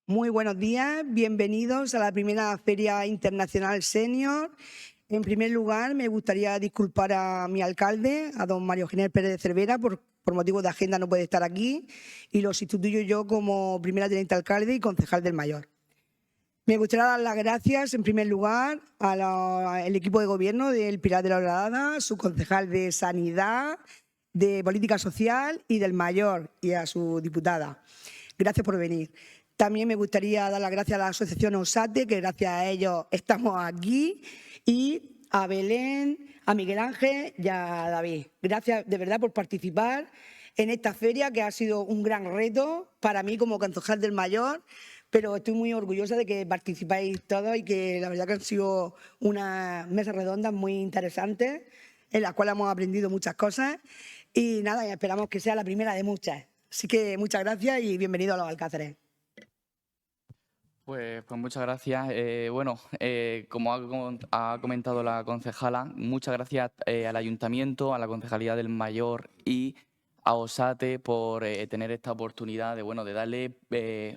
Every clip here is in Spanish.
Muy buenos días, bienvenidos a la primera Feria Internacional Senior. En primer lugar, me gustaría disculpar a mi alcalde, a don Mario Ginés Pérez de Cervera, por motivos de agenda no puede estar aquí y lo sustituyo yo como primera teniente alcalde y concejal del Mayor. Me gustaría dar las gracias, en primer lugar, al equipo de gobierno del Pilar de la Horadada, su concejal de Sanidad, de Política Social y del Mayor, y a su diputada. Gracias por venir. También me gustaría dar las gracias a la asociación OSATE, que gracias a ellos estamos aquí, y a Belén, a Miguel Ángel y a David. Gracias de verdad por participar en esta feria, que ha sido un gran reto para mí como concejal del Mayor, pero estoy muy orgullosa de que participáis todos y que la verdad que han sido unas mesas redondas muy interesantes en las cuales hemos aprendido muchas cosas y nada, esperamos que sea la primera de muchas. Así que muchas gracias y bienvenidos a los Alcázares. Pues muchas gracias. Como ha comentado la concejala, muchas gracias al Ayuntamiento, a la Concejalía del Mayor y a OSATE por tener esta oportunidad de darle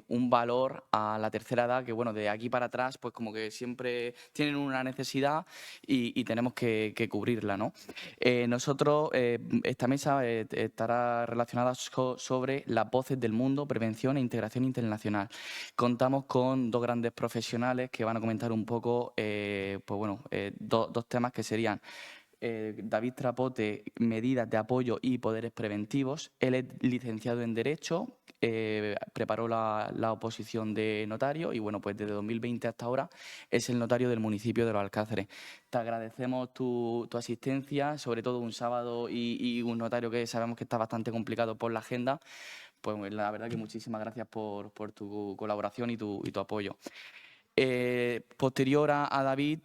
un valor a la tercera edad, que de aquí para atrás, pues como que siempre tienen una necesidad y tenemos que cubrirla, ¿no? Esta mesa estará relacionada sobre las voces del mundo, prevención e integración internacional. Contamos con dos grandes profesionales que van a comentar un poco dos temas que serían David Trapote, medidas de apoyo y poderes preventivos. Él es licenciado en Derecho, preparó la oposición de notario y pues desde 2020 hasta ahora es el notario del municipio de Los Alcázares. Te agradecemos tu asistencia, sobre todo un sábado y un notario que sabemos que está bastante complicado por la agenda. Pues la verdad que muchísimas gracias por tu colaboración y tu apoyo. Posterior a David,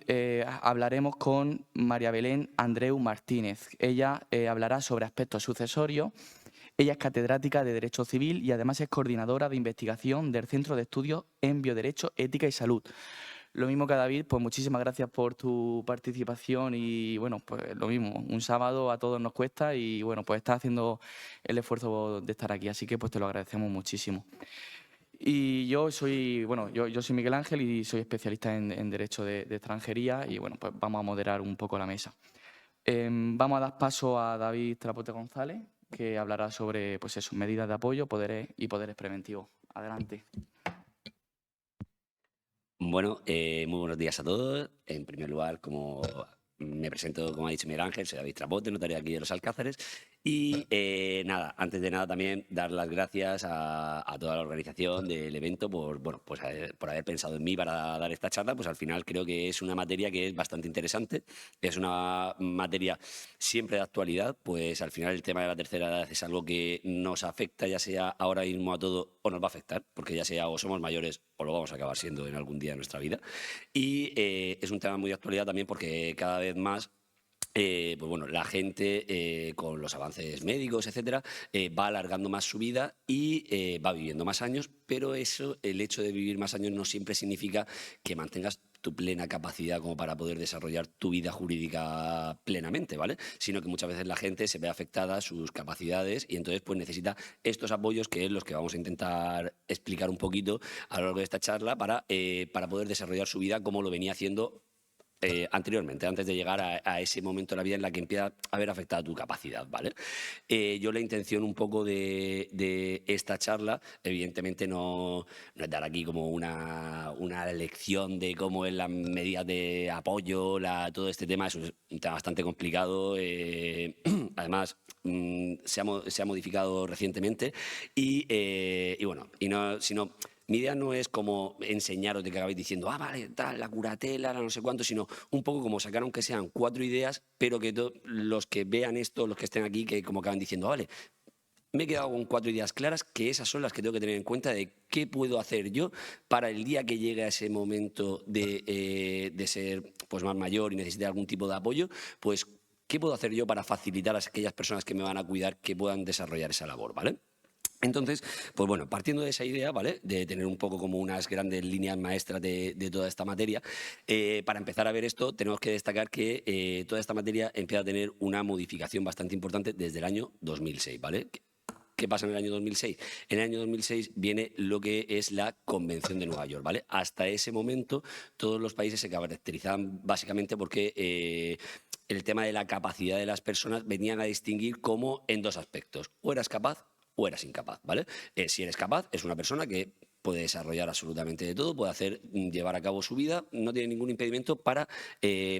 hablaremos con María Belén Andreu Martínez. Ella hablará sobre aspectos sucesorios. Ella es catedrática de Derecho Civil y además es coordinadora de investigación del Centro de Estudios en Bioderecho, Ética y Salud. Lo mismo que a David, pues muchísimas gracias por tu participación y pues lo mismo, un sábado a todos nos cuesta y pues estás haciendo el esfuerzo de estar aquí, así que pues te lo agradecemos muchísimo. Y yo soy Miguel Ángel y soy especialista en Derecho de Extranjería y pues vamos a moderar un poco la mesa. Vamos a dar paso a David Trapote González, que hablará sobre medidas de apoyo, poderes y poderes preventivos. Adelante. Bueno, muy buenos días a todos. En primer lugar, como me presento, como ha dicho Miguel Ángel, soy David Trapote, notario aquí de Los Alcázares. Y nada, antes de nada también dar las gracias a toda la organización del evento por haber pensado en mí para dar esta charla. Pues al final creo que es una materia que es bastante interesante. Es una materia siempre de actualidad, pues al final el tema de la tercera edad es algo que nos afecta ya sea ahora mismo a todo o nos va a afectar, porque ya sea o somos mayores o lo vamos a acabar siendo en algún día de nuestra vida. Y es un tema muy de actualidad también porque cada vez más la gente con los avances médicos, etcétera, va alargando más su vida y va viviendo más años, pero el hecho de vivir más años no siempre significa que mantengas tu plena capacidad como para poder desarrollar tu vida jurídica plenamente, ¿vale? Sino que muchas veces la gente se ve afectada sus capacidades y entonces pues necesita estos apoyos que es los que vamos a intentar explicar un poquito a lo largo de esta charla para poder desarrollar su vida como lo venía haciendo anteriormente, antes de llegar a ese momento de la vida en la que empieza a haber afectado tu capacidad, ¿vale? Yo la intención un poco de esta charla, evidentemente no es dar aquí como una lección de cómo es las medidas de apoyo, todo este tema, es un tema bastante complicado, además se ha modificado recientemente y no, sino mi idea no es como enseñaros de que acabéis diciendo, vale, tal, la curatela, la no sé cuánto, sino un poco como sacar aunque sean 4 ideas, pero que los que vean esto, los que estén aquí, que como acaban diciendo, vale, me he quedado con 4 ideas claras, que esas son las que tengo que tener en cuenta de qué puedo hacer yo para el día que llegue a ese momento de ser pues, más mayor y necesite algún tipo de apoyo, pues qué puedo hacer yo para facilitar a aquellas personas que me van a cuidar que puedan desarrollar esa labor, ¿vale? Entonces, pues bueno, partiendo de esa idea, ¿vale? De tener un poco como unas grandes líneas maestras de toda esta materia, para empezar a ver esto tenemos que destacar que toda esta materia empieza a tener una modificación bastante importante desde el año 2006, ¿vale? ¿Qué pasa en el año 2006? En el año 2006 viene lo que es la Convención de Nueva York, ¿vale? Hasta ese momento todos los países se caracterizaban básicamente porque el tema de la capacidad de las personas venían a distinguir como en dos aspectos. O eras capaz o eras incapaz, ¿vale? Si eres capaz, es una persona que puede desarrollar absolutamente de todo, puede llevar a cabo su vida, no tiene ningún impedimento para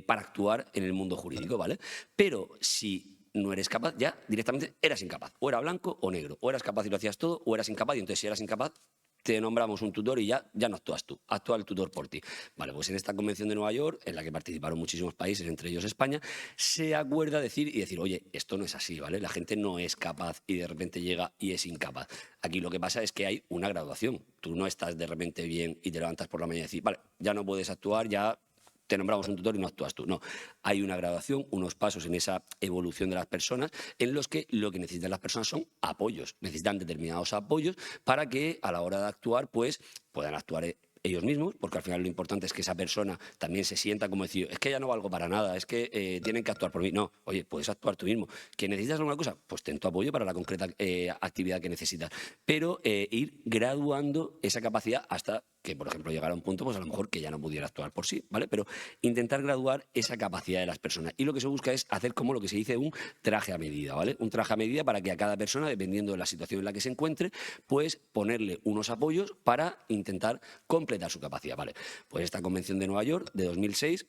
actuar en el mundo jurídico, ¿vale? Pero si no eres capaz, ya directamente eras incapaz. O era blanco o negro. O eras capaz y lo hacías todo, o eras incapaz y entonces si eras incapaz te nombramos un tutor y ya no actúas tú, actúa el tutor por ti. Vale, pues en esta Convención de Nueva York, en la que participaron muchísimos países, entre ellos España, se acuerda decir, oye, esto no es así, ¿vale? La gente no es capaz y de repente llega y es incapaz. Aquí lo que pasa es que hay una graduación. Tú no estás de repente bien y te levantas por la mañana y decir, vale, ya no puedes actuar, ya te nombramos un tutor y no actúas tú. No, hay una graduación, unos pasos en esa evolución de las personas en los que lo que necesitan las personas son apoyos. Necesitan determinados apoyos para que a la hora de actuar pues puedan actuar ellos mismos, porque al final lo importante es que esa persona también se sienta como decir, es que ya no valgo para nada, es que tienen que actuar por mí. No, oye, puedes actuar tú mismo. ¿Que necesitas alguna cosa? Pues ten tu apoyo para la concreta actividad que necesitas. Pero ir graduando esa capacidad hasta que, por ejemplo, llegara a un punto, pues a lo mejor que ya no pudiera actuar por sí, ¿vale? Pero intentar graduar esa capacidad de las personas. Y lo que se busca es hacer como lo que se dice un traje a medida, ¿vale? Un traje a medida para que a cada persona, dependiendo de la situación en la que se encuentre, pues ponerle unos apoyos para intentar completar su capacidad, ¿vale? Pues esta Convención de Nueva York de 2006...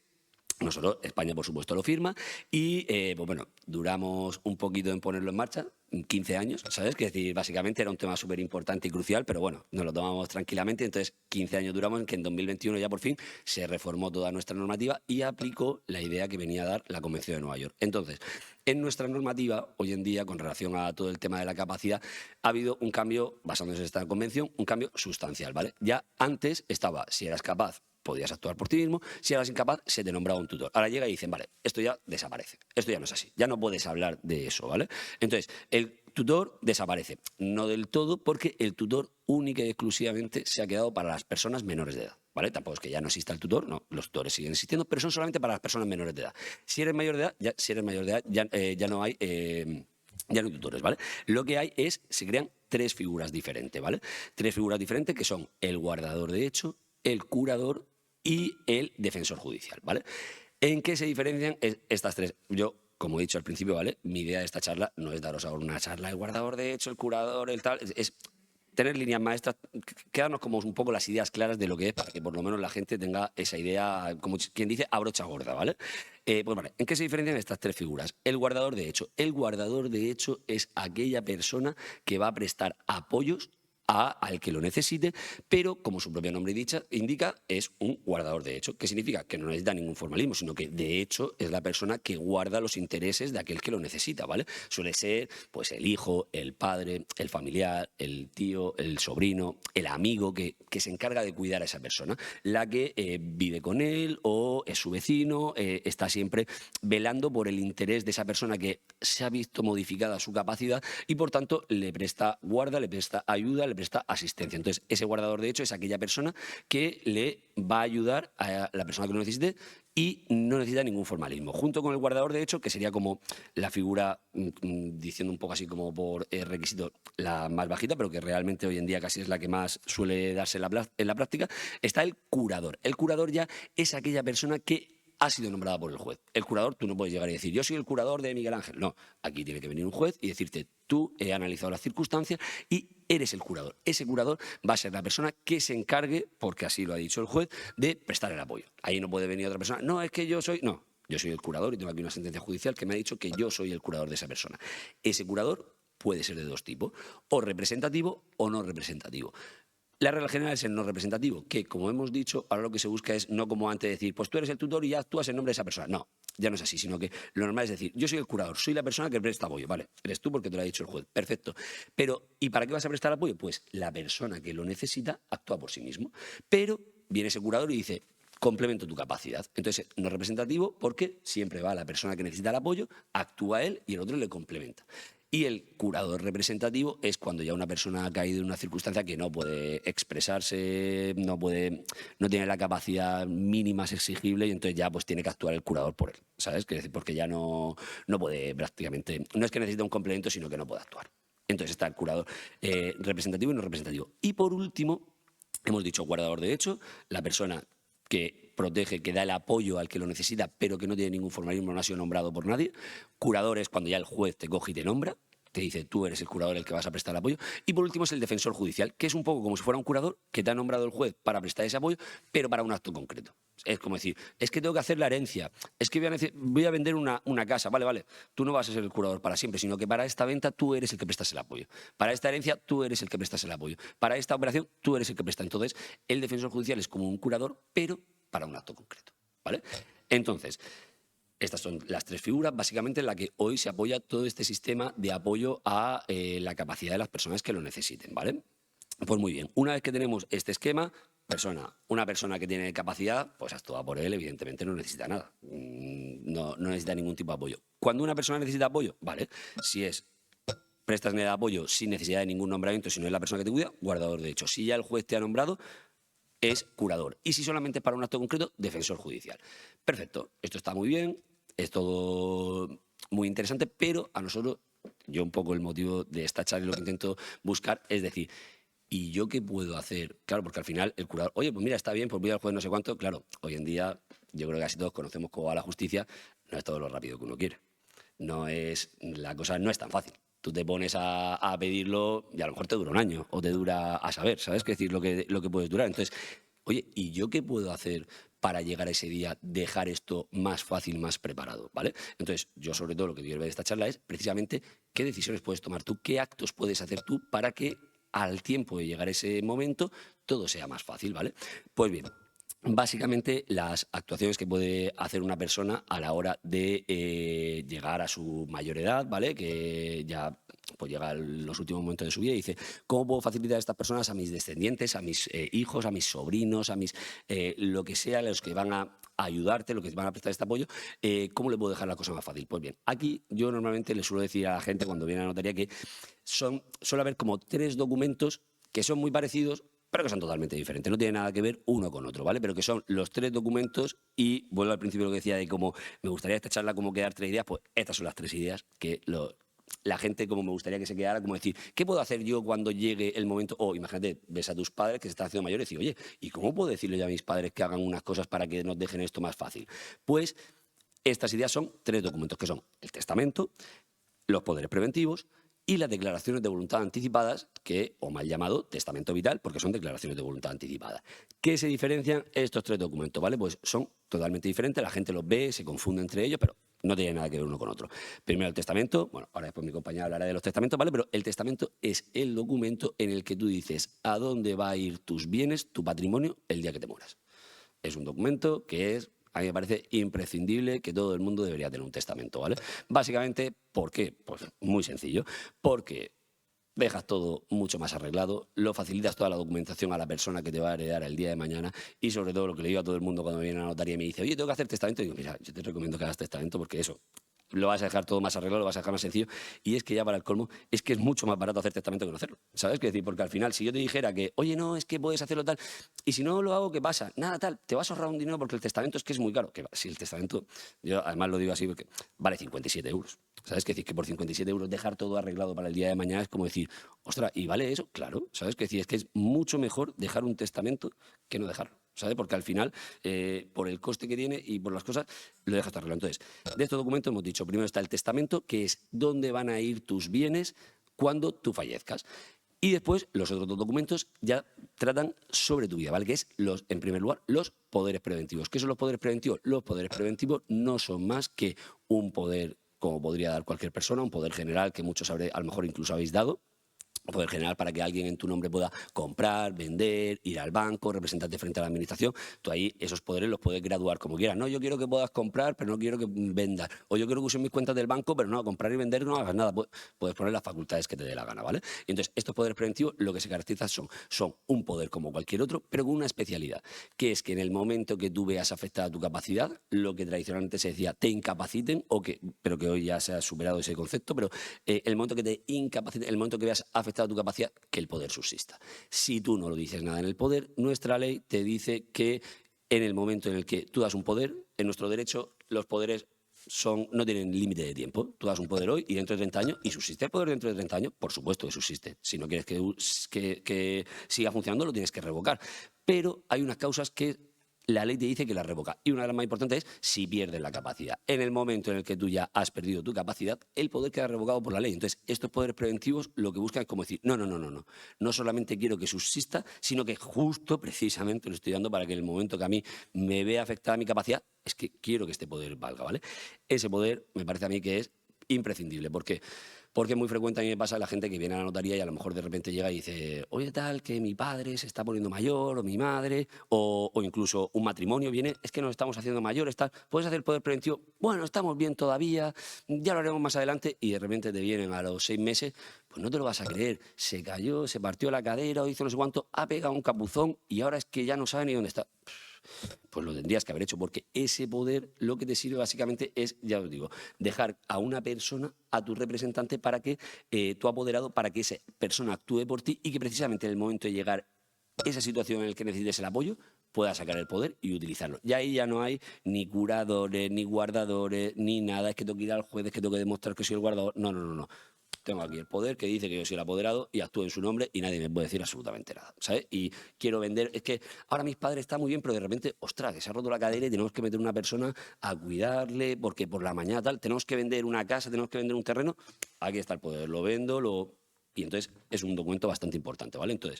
Nosotros, España, por supuesto, lo firma y, pues bueno, duramos un poquito en ponerlo en marcha, 15 años, ¿sabes? Que es decir, básicamente era un tema súper importante y crucial, pero bueno, nos lo tomamos tranquilamente, entonces 15 años duramos en que en 2021 ya por fin se reformó toda nuestra normativa y aplicó la idea que venía a dar la Convención de Nueva York. Entonces, en nuestra normativa, hoy en día, con relación a todo el tema de la capacidad, ha habido un cambio, basándose en esta convención, un cambio sustancial, ¿vale? Ya antes estaba, si eras capaz, podías actuar por ti mismo, si eras incapaz, se te nombraba un tutor. Ahora llega y dicen, vale, esto ya desaparece, esto ya no es así, ya no puedes hablar de eso, ¿vale? Entonces, el tutor desaparece, no del todo, porque el tutor única y exclusivamente se ha quedado para las personas menores de edad, ¿vale? Tampoco es que ya no exista el tutor, no, los tutores siguen existiendo, pero son solamente para las personas menores de edad. Si eres mayor de edad, ya no hay... ya no hay tutores, ¿vale? Lo que hay se crean tres figuras diferentes, ¿vale? Tres figuras diferentes que son el guardador de hecho, el curador y el defensor judicial, ¿vale? ¿En qué se diferencian estas tres? Yo, como he dicho al principio, ¿vale? Mi idea de esta charla no es daros ahora una charla, el guardador de hecho, el curador, el tal, es tener líneas maestras, quedarnos como un poco las ideas claras de lo que es, para que por lo menos la gente tenga esa idea, como quien dice, a brocha gorda, ¿vale? Pues vale, ¿en qué se diferencian estas tres figuras? El guardador de hecho. El guardador de hecho es aquella persona que va a prestar apoyos al que lo necesite, pero como su propio nombre indica, es un guardador de hecho. ¿Qué significa? Que no necesita ningún formalismo, sino que de hecho es la persona que guarda los intereses de aquel que lo necesita, ¿vale? Suele ser pues el hijo, el padre, el familiar, el tío, el sobrino, el amigo que se encarga de cuidar a esa persona, la que vive con él o es su vecino, está siempre velando por el interés de esa persona que se ha visto modificada su capacidad y por tanto le presta guarda, le presta ayuda, le presta asistencia. Entonces, ese guardador de hecho es aquella persona que le va a ayudar a la persona que lo necesite y no necesita ningún formalismo. Junto con el guardador de hecho, que sería como la figura, diciendo un poco así como por requisito, la más bajita, pero que realmente hoy en día casi es la que más suele darse en la práctica, está el curador. El curador ya es aquella persona que ha sido nombrada por el juez. El curador, tú no puedes llegar y decir, yo soy el curador de Miguel Ángel. No, aquí tiene que venir un juez y decirte, tú he analizado las circunstancias y eres el curador. Ese curador va a ser la persona que se encargue, porque así lo ha dicho el juez, de prestar el apoyo. Ahí no puede venir otra persona, no, es que yo soy... No, yo soy el curador y tengo aquí una sentencia judicial que me ha dicho que yo soy el curador de esa persona. Ese curador puede ser de dos tipos, o representativo o no representativo. La regla general es el no representativo, que como hemos dicho, ahora lo que se busca es no como antes decir, pues tú eres el tutor y ya actúas en nombre de esa persona. No, ya no es así, sino que lo normal es decir, yo soy el curador, soy la persona que presta apoyo, vale, eres tú porque te lo ha dicho el juez, perfecto. Pero, ¿y para qué vas a prestar apoyo? Pues la persona que lo necesita actúa por sí mismo. Pero viene ese curador y dice, complemento tu capacidad. Entonces, no representativo porque siempre va la persona que necesita el apoyo, actúa él y el otro le complementa. Y el curador representativo es cuando ya una persona ha caído en una circunstancia que no puede expresarse, no tiene la capacidad mínima exigible y entonces ya pues tiene que actuar el curador por él, ¿sabes? Porque ya no puede prácticamente, no es que necesite un complemento, sino que no puede actuar. Entonces está el curador representativo y no representativo. Y por último, hemos dicho guardador de derecho, la persona que protege, que da el apoyo al que lo necesita, pero que no tiene ningún formalismo, no ha sido nombrado por nadie. Curador es cuando ya el juez te coge y te nombra, te dice tú eres el curador el que vas a prestar apoyo. Y por último es el defensor judicial, que es un poco como si fuera un curador que te ha nombrado el juez para prestar ese apoyo, pero para un acto concreto. Es como decir, es que tengo que hacer la herencia, es que voy a vender una casa, vale, tú no vas a ser el curador para siempre, sino que para esta venta tú eres el que prestas el apoyo, para esta herencia tú eres el que prestas el apoyo, para esta operación tú eres el que presta. Entonces, el defensor judicial es como un curador, pero para un acto concreto, ¿vale? Entonces, estas son las tres figuras, básicamente, en las que hoy se apoya todo este sistema de apoyo a la capacidad de las personas que lo necesiten, ¿vale? Pues muy bien, una vez que tenemos este esquema, una persona que tiene capacidad, pues actúa por él, evidentemente no necesita nada, no necesita ningún tipo de apoyo. Cuando una persona necesita apoyo, vale, si es prestas el apoyo sin necesidad de ningún nombramiento, si no es la persona que te cuida, guardador de hecho. Si ya el juez te ha nombrado, es curador. Y si solamente es para un acto concreto, defensor judicial. Perfecto, esto está muy bien, es todo muy interesante, pero a nosotros, yo un poco el motivo de esta charla y lo que intento buscar es decir, ¿y yo qué puedo hacer? Claro, porque al final el curador, oye, pues mira, está bien, pues voy al juez no sé cuánto. Claro, hoy en día yo creo que casi todos conocemos cómo va la justicia, no es todo lo rápido que uno quiere. La cosa no es tan fácil. Tú te pones a pedirlo y a lo mejor te dura un año o te dura a saber, ¿sabes? ¿Qué decir? Lo que puedes durar. Entonces, oye, ¿y yo qué puedo hacer para llegar a ese día, dejar esto más fácil, más preparado, ¿vale? Entonces, yo sobre todo lo que quiero ver de esta charla es precisamente qué decisiones puedes tomar tú, qué actos puedes hacer tú para que al tiempo de llegar a ese momento todo sea más fácil, ¿vale? Pues bien, básicamente las actuaciones que puede hacer una persona a la hora de llegar a su mayor edad, ¿vale? Que ya pues llega a los últimos momentos de su vida y dice, ¿cómo puedo facilitar a estas personas, a mis descendientes, a mis hijos, a mis sobrinos, a mis lo que sea, los que van a ayudarte, los que te van a prestar este apoyo, ¿cómo le puedo dejar la cosa más fácil? Pues bien, aquí yo normalmente le suelo decir a la gente cuando viene a la notaría que suele haber como 3 documentos que son muy parecidos, pero que son totalmente diferentes, no tienen nada que ver uno con otro, ¿vale? Pero que son los 3 documentos y vuelvo al principio lo que decía de cómo me gustaría esta charla, cómo quedar 3 ideas, pues estas son las 3 ideas que la gente como me gustaría que se quedara, como decir, ¿qué puedo hacer yo cuando llegue el momento? O imagínate, ves a tus padres que se están haciendo mayores y dices, oye, ¿y cómo puedo decirle yo a mis padres que hagan unas cosas para que nos dejen esto más fácil? Pues estas ideas son 3 documentos, que son el testamento, los poderes preventivos y las declaraciones de voluntad anticipadas, o mal llamado testamento vital, porque son declaraciones de voluntad anticipada. ¿Qué se diferencian estos 3 documentos? ¿Vale? Pues son totalmente diferentes, la gente los ve, se confunde entre ellos, pero no tiene nada que ver uno con otro. Primero el testamento, bueno, ahora después mi compañera hablará de los testamentos, ¿vale? Pero el testamento es el documento en el que tú dices a dónde va a ir tus bienes, tu patrimonio, el día que te mueras. Es un documento que a mí me parece imprescindible, que todo el mundo debería tener un testamento, ¿vale? Básicamente, ¿por qué? Pues muy sencillo, porque dejas todo mucho más arreglado, lo facilitas toda la documentación a la persona que te va a heredar el día de mañana y sobre todo lo que le digo a todo el mundo cuando me viene a la notaría y me dice, oye, tengo que hacer testamento, y digo, mira, yo te recomiendo que hagas testamento porque eso lo vas a dejar todo más arreglado, lo vas a dejar más sencillo y es que ya para el colmo es que es mucho más barato hacer testamento que no hacerlo, ¿sabes? Es decir, porque al final si yo te dijera que, oye, no, es que puedes hacerlo tal y si no lo hago, ¿qué pasa? Nada tal, te vas a ahorrar un dinero porque el testamento es que es muy caro, que si el testamento, yo además lo digo así porque vale 57 euros. ¿Sabes? Que decir que por 57 euros dejar todo arreglado para el día de mañana es como decir, ostras, ¿y vale eso? Claro, ¿sabes? Que decir, es que es mucho mejor dejar un testamento que no dejarlo, ¿sabes? Porque al final, por el coste que tiene y por las cosas, lo dejas arreglado. Entonces, de estos documentos hemos dicho, primero está el testamento, que es dónde van a ir tus bienes cuando tú fallezcas. Y después, los otros 2 documentos ya tratan sobre tu vida, ¿vale? Que es, en primer lugar, los poderes preventivos. ¿Qué son los poderes preventivos? Los poderes preventivos no son más que un poder como podría dar cualquier persona, un poder general que muchos a lo mejor incluso habéis dado, un poder general para que alguien en tu nombre pueda comprar, vender, ir al banco, representarte frente a la administración. Tú ahí esos poderes los puedes graduar como quieras. No, yo quiero que puedas comprar, pero no quiero que vendas. O yo quiero que uses mis cuentas del banco, pero no, a comprar y vender no hagas nada. Puedes poner las facultades que te dé la gana, ¿vale? Y entonces, estos poderes preventivos lo que se caracterizan son un poder como cualquier otro, pero con una especialidad, que es que en el momento que tú veas afectada tu capacidad, lo que tradicionalmente se decía, te incapaciten, pero que hoy ya se ha superado ese concepto, pero el momento que te incapaciten, el momento que veas afectada tu capacidad, que el poder subsista. Si tú no lo dices nada en el poder, nuestra ley te dice que en el momento en el que tú das un poder, en nuestro derecho, los poderes no tienen límite de tiempo. Tú das un poder hoy y dentro de 30 años, ¿y subsiste el poder dentro de 30 años? Por supuesto que subsiste. Si no quieres que siga funcionando, lo tienes que revocar. Pero hay unas causas que la ley te dice que la revoca. Y una de las más importantes es si pierdes la capacidad. En el momento en el que tú ya has perdido tu capacidad, el poder queda revocado por la ley. Entonces, estos poderes preventivos lo que buscan es como decir, no. No solamente quiero que subsista, sino que justo, precisamente, lo estoy dando para que en el momento que a mí me vea afectada mi capacidad, es que quiero que este poder valga, ¿vale? Ese poder me parece a mí que es imprescindible. ¿Por qué? Porque es muy frecuente, a mí me pasa la gente que viene a la notaría y a lo mejor de repente llega y dice, oye, tal, que mi padre se está poniendo mayor, o mi madre, o incluso un matrimonio viene, es que nos estamos haciendo mayores, tal, ¿puedes hacer el poder preventivo? Bueno, estamos bien todavía, ya lo haremos más adelante, y de repente te vienen a los 6 meses, pues no te lo vas a creer, se cayó, se partió la cadera, o hizo no sé cuánto, ha pegado un capuzón y ahora es que ya no sabe ni dónde está. Pues lo tendrías que haber hecho, porque ese poder lo que te sirve básicamente es, ya os digo, dejar a una persona, a tu representante, para que tu apoderado, para que esa persona actúe por ti y que precisamente en el momento de llegar a esa situación en la que necesites el apoyo, pueda sacar el poder y utilizarlo. Y ahí ya no hay ni curadores, ni guardadores, ni nada. Es que tengo que ir al juez, es que tengo que demostrar que soy el guardador. No. Tengo aquí el poder que dice que yo soy el apoderado y actúo en su nombre y nadie me puede decir absolutamente nada, ¿sabes? Y quiero vender, es que ahora mis padres están muy bien, pero de repente, ostras, que se ha roto la cadera y tenemos que meter una persona a cuidarle porque por la mañana tal, tenemos que vender una casa, tenemos que vender un terreno, aquí está el poder, lo vendo, y entonces es un documento bastante importante, ¿vale? Entonces,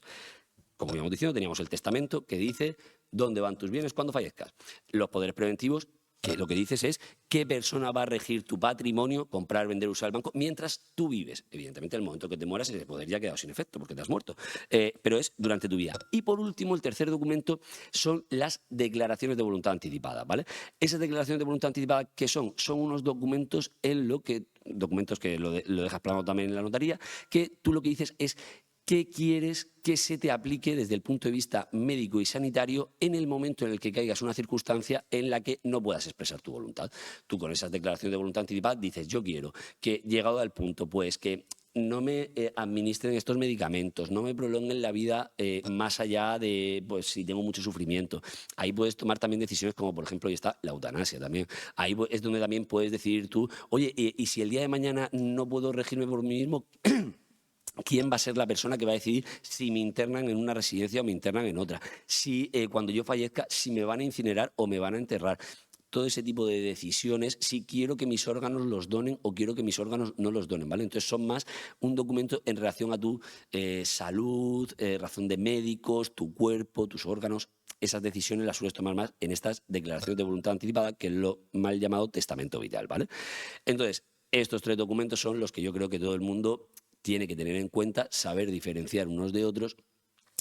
como íbamos diciendo, teníamos el testamento que dice dónde van tus bienes cuando fallezcas. Los poderes preventivos, que lo que dices es qué persona va a regir tu patrimonio, comprar, vender, usar el banco, mientras tú vives. Evidentemente, en el momento que te mueras, ese poder ya ha quedado sin efecto, porque te has muerto. Pero es durante tu vida. Y por último, el tercer documento son las declaraciones de voluntad anticipada, ¿vale? Esas declaraciones de voluntad anticipada, ¿qué son? Son unos documentos documentos que lo dejas plasmado también en la notaría, que tú lo que dices es qué quieres que se te aplique desde el punto de vista médico y sanitario en el momento en el que caigas una circunstancia en la que no puedas expresar tu voluntad. Tú con esas declaraciones de voluntad anticipada dices, yo quiero que, llegado al punto, pues que no me administren estos medicamentos, no me prolonguen la vida más allá de, pues, si tengo mucho sufrimiento. Ahí puedes tomar también decisiones como, por ejemplo, ahí está la eutanasia también. Ahí es donde también puedes decidir tú, oye, y si el día de mañana no puedo regirme por mí mismo, ¿quién va a ser la persona que va a decidir si me internan en una residencia o me internan en otra? Si cuando yo fallezca, si me van a incinerar o me van a enterrar. Todo ese tipo de decisiones, si quiero que mis órganos los donen o quiero que mis órganos no los donen, ¿vale? Entonces son más un documento en relación a tu salud, razón de médicos, tu cuerpo, tus órganos. Esas decisiones las sueles tomar más en estas declaraciones de voluntad anticipada, que es lo mal llamado testamento vital, ¿vale? Entonces, estos 3 documentos son los que yo creo que todo el mundo tiene que tener en cuenta, saber diferenciar unos de otros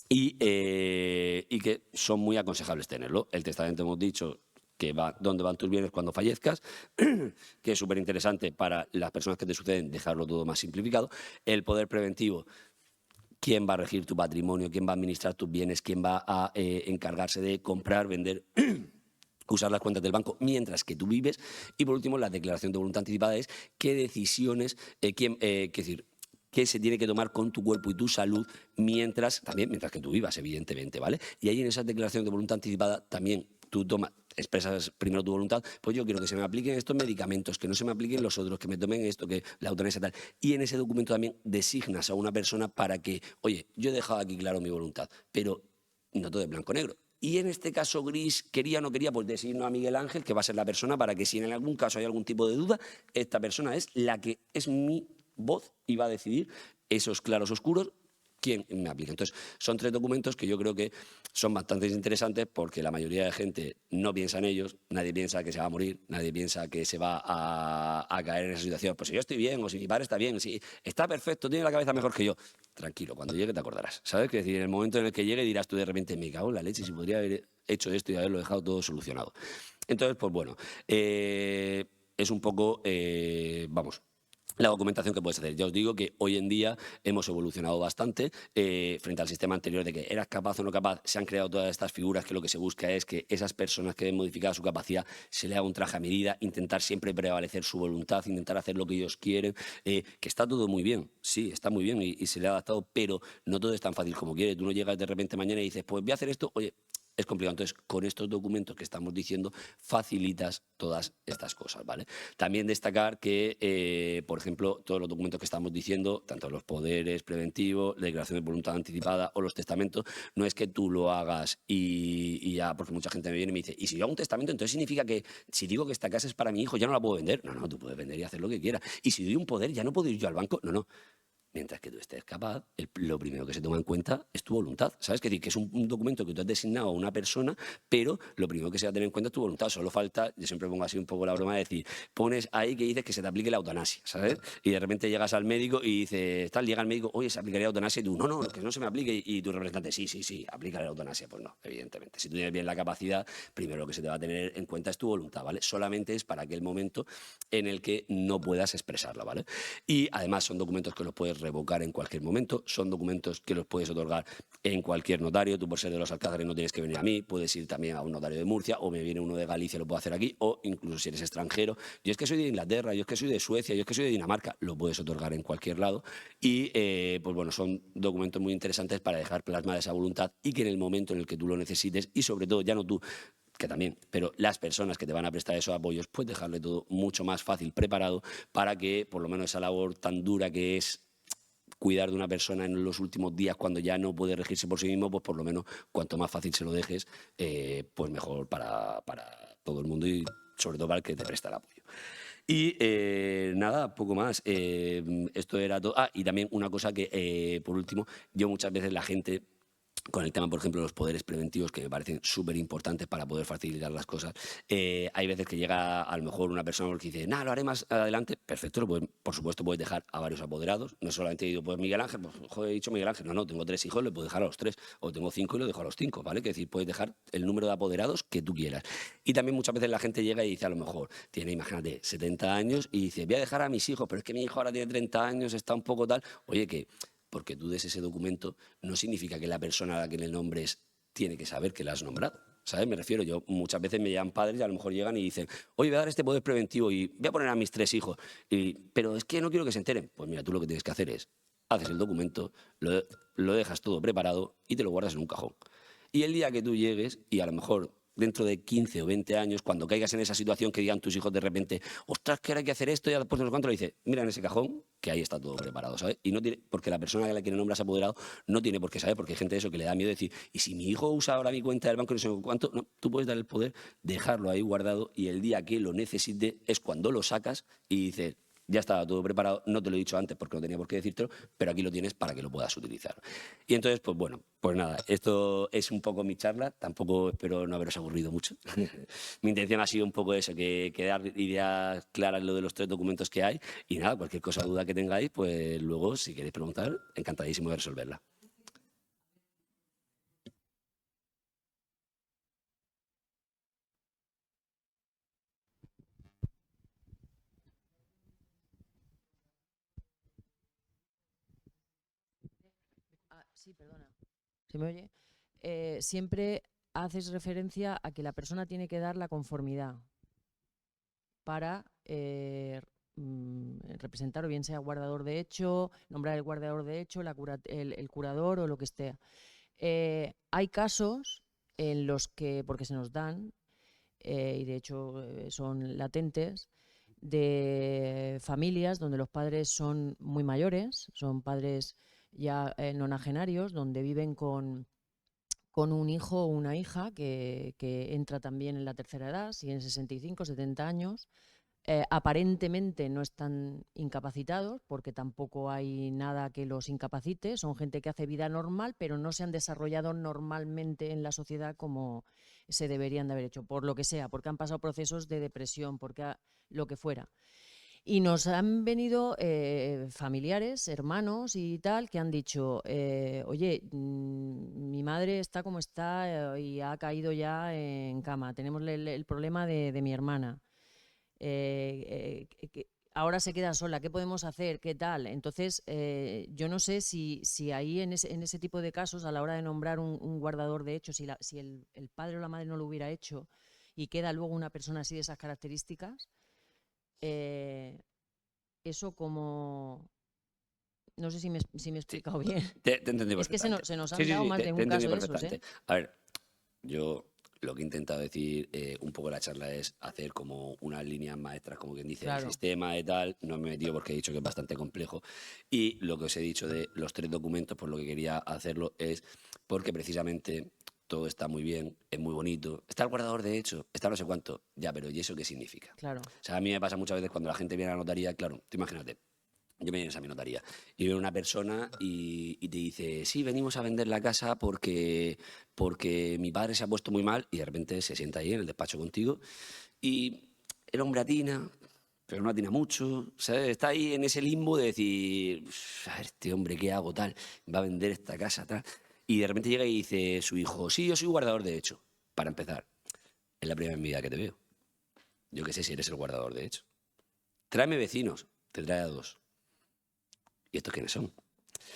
y que son muy aconsejables tenerlo. El testamento hemos dicho que va dónde van tus bienes cuando fallezcas, que es súper interesante para las personas que te suceden, dejarlo todo más simplificado. El poder preventivo, quién va a regir tu patrimonio, quién va a administrar tus bienes, quién va a encargarse de comprar, vender, usar las cuentas del banco mientras que tú vives. Y por último, la declaración de voluntad anticipada es qué decisiones, qué se tiene que tomar con tu cuerpo y tu salud mientras que tú vivas, evidentemente, ¿vale? Y ahí en esa declaración de voluntad anticipada también tú expresas primero tu voluntad, pues yo quiero que se me apliquen estos medicamentos, que no se me apliquen los otros, que me tomen esto, que la eutanasia tal. Y en ese documento también designas a una persona para que, oye, yo he dejado aquí claro mi voluntad, pero no todo es blanco-negro. Y en este caso gris, quería o no quería, pues designo a Miguel Ángel, que va a ser la persona para que si en algún caso hay algún tipo de duda, esta persona es la que es mi voz y va a decidir esos claros oscuros quién me aplica. Entonces, son 3 documentos que yo creo que son bastante interesantes porque la mayoría de gente no piensa en ellos, nadie piensa que se va a morir, nadie piensa que se va a caer en esa situación. Pues si yo estoy bien, o si mi padre está bien, si está perfecto, tiene la cabeza mejor que yo. Tranquilo, cuando llegue te acordarás, ¿sabes? Que decir, en el momento en el que llegue dirás tú de repente, me cago en la leche, si podría haber hecho esto y haberlo dejado todo solucionado. Entonces, pues bueno, es un poco, la documentación que puedes hacer. Ya os digo que hoy en día hemos evolucionado bastante frente al sistema anterior de que eras capaz o no capaz. Se han creado todas estas figuras que lo que se busca es que esas personas que ven modificada su capacidad se le haga un traje a medida, intentar siempre prevalecer su voluntad, intentar hacer lo que ellos quieren, que está todo muy bien, sí, está muy bien y se le ha adaptado, pero no todo es tan fácil como quiere. Tú no llegas de repente mañana y dices, pues voy a hacer esto, oye, es complicado. Entonces, con estos documentos que estamos diciendo, facilitas todas estas cosas, ¿vale? También destacar que, por ejemplo, todos los documentos que estamos diciendo, tanto los poderes preventivos, la declaración de voluntad anticipada o los testamentos, no es que tú lo hagas y ya, porque mucha gente me viene y me dice, y si yo hago un testamento, entonces significa que si digo que esta casa es para mi hijo, ya no la puedo vender. No, no, tú puedes vender y hacer lo que quieras. Y si doy un poder, ya no puedo ir yo al banco. No, no. Mientras que tú estés capaz, lo primero que se toma en cuenta es tu voluntad. ¿Sabes? Que es un documento que tú has designado a una persona, pero lo primero que se va a tener en cuenta es tu voluntad. Solo falta, yo siempre pongo así un poco la broma de decir, pones ahí que dices que se te aplique la eutanasia, ¿sabes? Y de repente llegas al médico y dices, tal, llega el médico, oye, ¿se aplicaría la eutanasia? Y tú, no, no, que no se me aplique. Y tu representante, sí, aplica la eutanasia. Pues no, evidentemente. Si tú tienes bien la capacidad, primero lo que se te va a tener en cuenta es tu voluntad, ¿vale? Solamente es para aquel momento en el que no puedas expresarla, ¿vale? Y además son documentos que los puedes revocar en cualquier momento, son documentos que los puedes otorgar en cualquier notario. Tú, por ser de los Alcázares, no tienes que venir a mí, puedes ir también a un notario de Murcia, o me viene uno de Galicia, lo puedo hacer aquí, o incluso si eres extranjero, yo es que soy de Inglaterra, yo es que soy de Suecia, yo es que soy de Dinamarca, lo puedes otorgar en cualquier lado. Y pues bueno, son documentos muy interesantes para dejar plasmada esa voluntad y que en el momento en el que tú lo necesites, y sobre todo ya no tú, que también, pero las personas que te van a prestar esos apoyos, pues dejarle todo mucho más fácil preparado para que por lo menos esa labor tan dura que es cuidar de una persona en los últimos días cuando ya no puede regirse por sí mismo, pues por lo menos cuanto más fácil se lo dejes, pues mejor para todo el mundo y sobre todo para el que te presta el apoyo. Y nada, poco más. Esto era todo. Ah, y también una cosa que, por último, yo muchas veces la gente, con el tema, por ejemplo, de los poderes preventivos, que me parecen súper importantes para poder facilitar las cosas, hay veces que llega a lo mejor una persona porque dice, nada, lo haré más adelante. Perfecto, por supuesto puedes dejar a varios apoderados. No solamente digo, pues Miguel Ángel, pues joder, he dicho Miguel Ángel. No, no, tengo 3 hijos, le puedo dejar a los 3. O tengo 5 y lo dejo a los 5, ¿vale? Que decir, puedes dejar el número de apoderados que tú quieras. Y también muchas veces la gente llega y dice, a lo mejor, tiene, imagínate, 70 años y dice, voy a dejar a mis hijos, pero es que mi hijo ahora tiene 30 años, está un poco tal. Oye, que porque tú des ese documento no significa que la persona a la que le nombres tiene que saber que la has nombrado. ¿Sabes? Me refiero, yo muchas veces me llaman padres y a lo mejor llegan y dicen, oye, voy a dar este poder preventivo y voy a poner a mis 3 hijos, pero es que no quiero que se enteren. Pues mira, tú lo que tienes que hacer es, haces el documento, lo dejas todo preparado y te lo guardas en un cajón. Y el día que tú llegues, y a lo mejor dentro de 15 o 20 años, cuando caigas en esa situación que digan tus hijos de repente, ostras, que ahora hay que hacer esto, y después de los cuantos le dices, mira en ese cajón, que ahí está todo preparado, ¿sabes? Y no tiene, porque la persona a la que le nombras apoderado no tiene por qué saber, porque hay gente de eso que le da miedo decir, y si mi hijo usa ahora mi cuenta del banco, no sé cuánto, no, tú puedes dar el poder, dejarlo ahí guardado, y el día que lo necesite es cuando lo sacas y dices, ya estaba todo preparado, no te lo he dicho antes porque no tenía por qué decírtelo, pero aquí lo tienes para que lo puedas utilizar. Y entonces, pues bueno, pues nada, esto es un poco mi charla, tampoco espero no haberos aburrido mucho. Mi intención ha sido un poco eso, que dar ideas claras en lo de los 3 documentos que hay, y nada, cualquier cosa o duda que tengáis, pues luego, si queréis preguntar, encantadísimo de resolverla. Sí, perdona. ¿Se me oye? Siempre haces referencia a que la persona tiene que dar la conformidad para representar, o bien sea guardador de hecho, nombrar el guardador de hecho, el curador o lo que esté. Hay casos en los que, porque se nos dan, y de hecho son latentes, de familias donde los padres son muy mayores, son padres ya nonagenarios, donde viven con un hijo o una hija que entra también en la tercera edad, si en 65, 70 años. Aparentemente no están incapacitados porque tampoco hay nada que los incapacite, son gente que hace vida normal, pero no se han desarrollado normalmente en la sociedad como se deberían de haber hecho, por lo que sea, porque han pasado procesos de depresión, porque lo que fuera. Y nos han venido familiares, hermanos y tal, que han dicho, oye, mi madre está como está y ha caído ya en cama, tenemos el problema de mi hermana. Ahora se queda sola, ¿qué podemos hacer? ¿Qué tal? Entonces, yo no sé si ahí en ese tipo de casos, a la hora de nombrar un guardador de hechos, si el padre o la madre no lo hubiera hecho y queda luego una persona así de esas características, eso como... No sé si me he explicado bien. Te entendí Es que perfectamente. se nos han Sí, dado más te de un entendí caso de esos, perfectamente. ¿eh? A ver, yo lo que he intentado decir un poco en la charla es hacer como unas líneas maestras, como quien dice, el Claro. sistema y tal. No me he metido porque he dicho que es bastante complejo. Y lo que os he dicho de los 3 documentos, por lo que quería hacerlo es porque precisamente todo está muy bien, es muy bonito. Está el guardador de hecho, está no sé cuánto. Ya, pero ¿y eso qué significa? Claro. O sea, a mí me pasa muchas veces cuando la gente viene a la notaría, claro, tú imagínate. Yo me vienes a mi notaría y viene una persona y te dice, sí, venimos a vender la casa porque mi padre se ha puesto muy mal, y de repente se sienta ahí en el despacho contigo y el hombre atina, pero no atina mucho, ¿sabes? Está ahí en ese limbo de decir, a ver, este hombre, ¿qué hago tal? Va a vender esta casa tal. Y de repente llega y dice su hijo, sí, yo soy guardador de hecho. Para empezar, es la primera vez en mi vida que te veo. Yo qué sé si eres el guardador de hecho. Tráeme vecinos, te trae a 2. ¿Y estos quiénes son?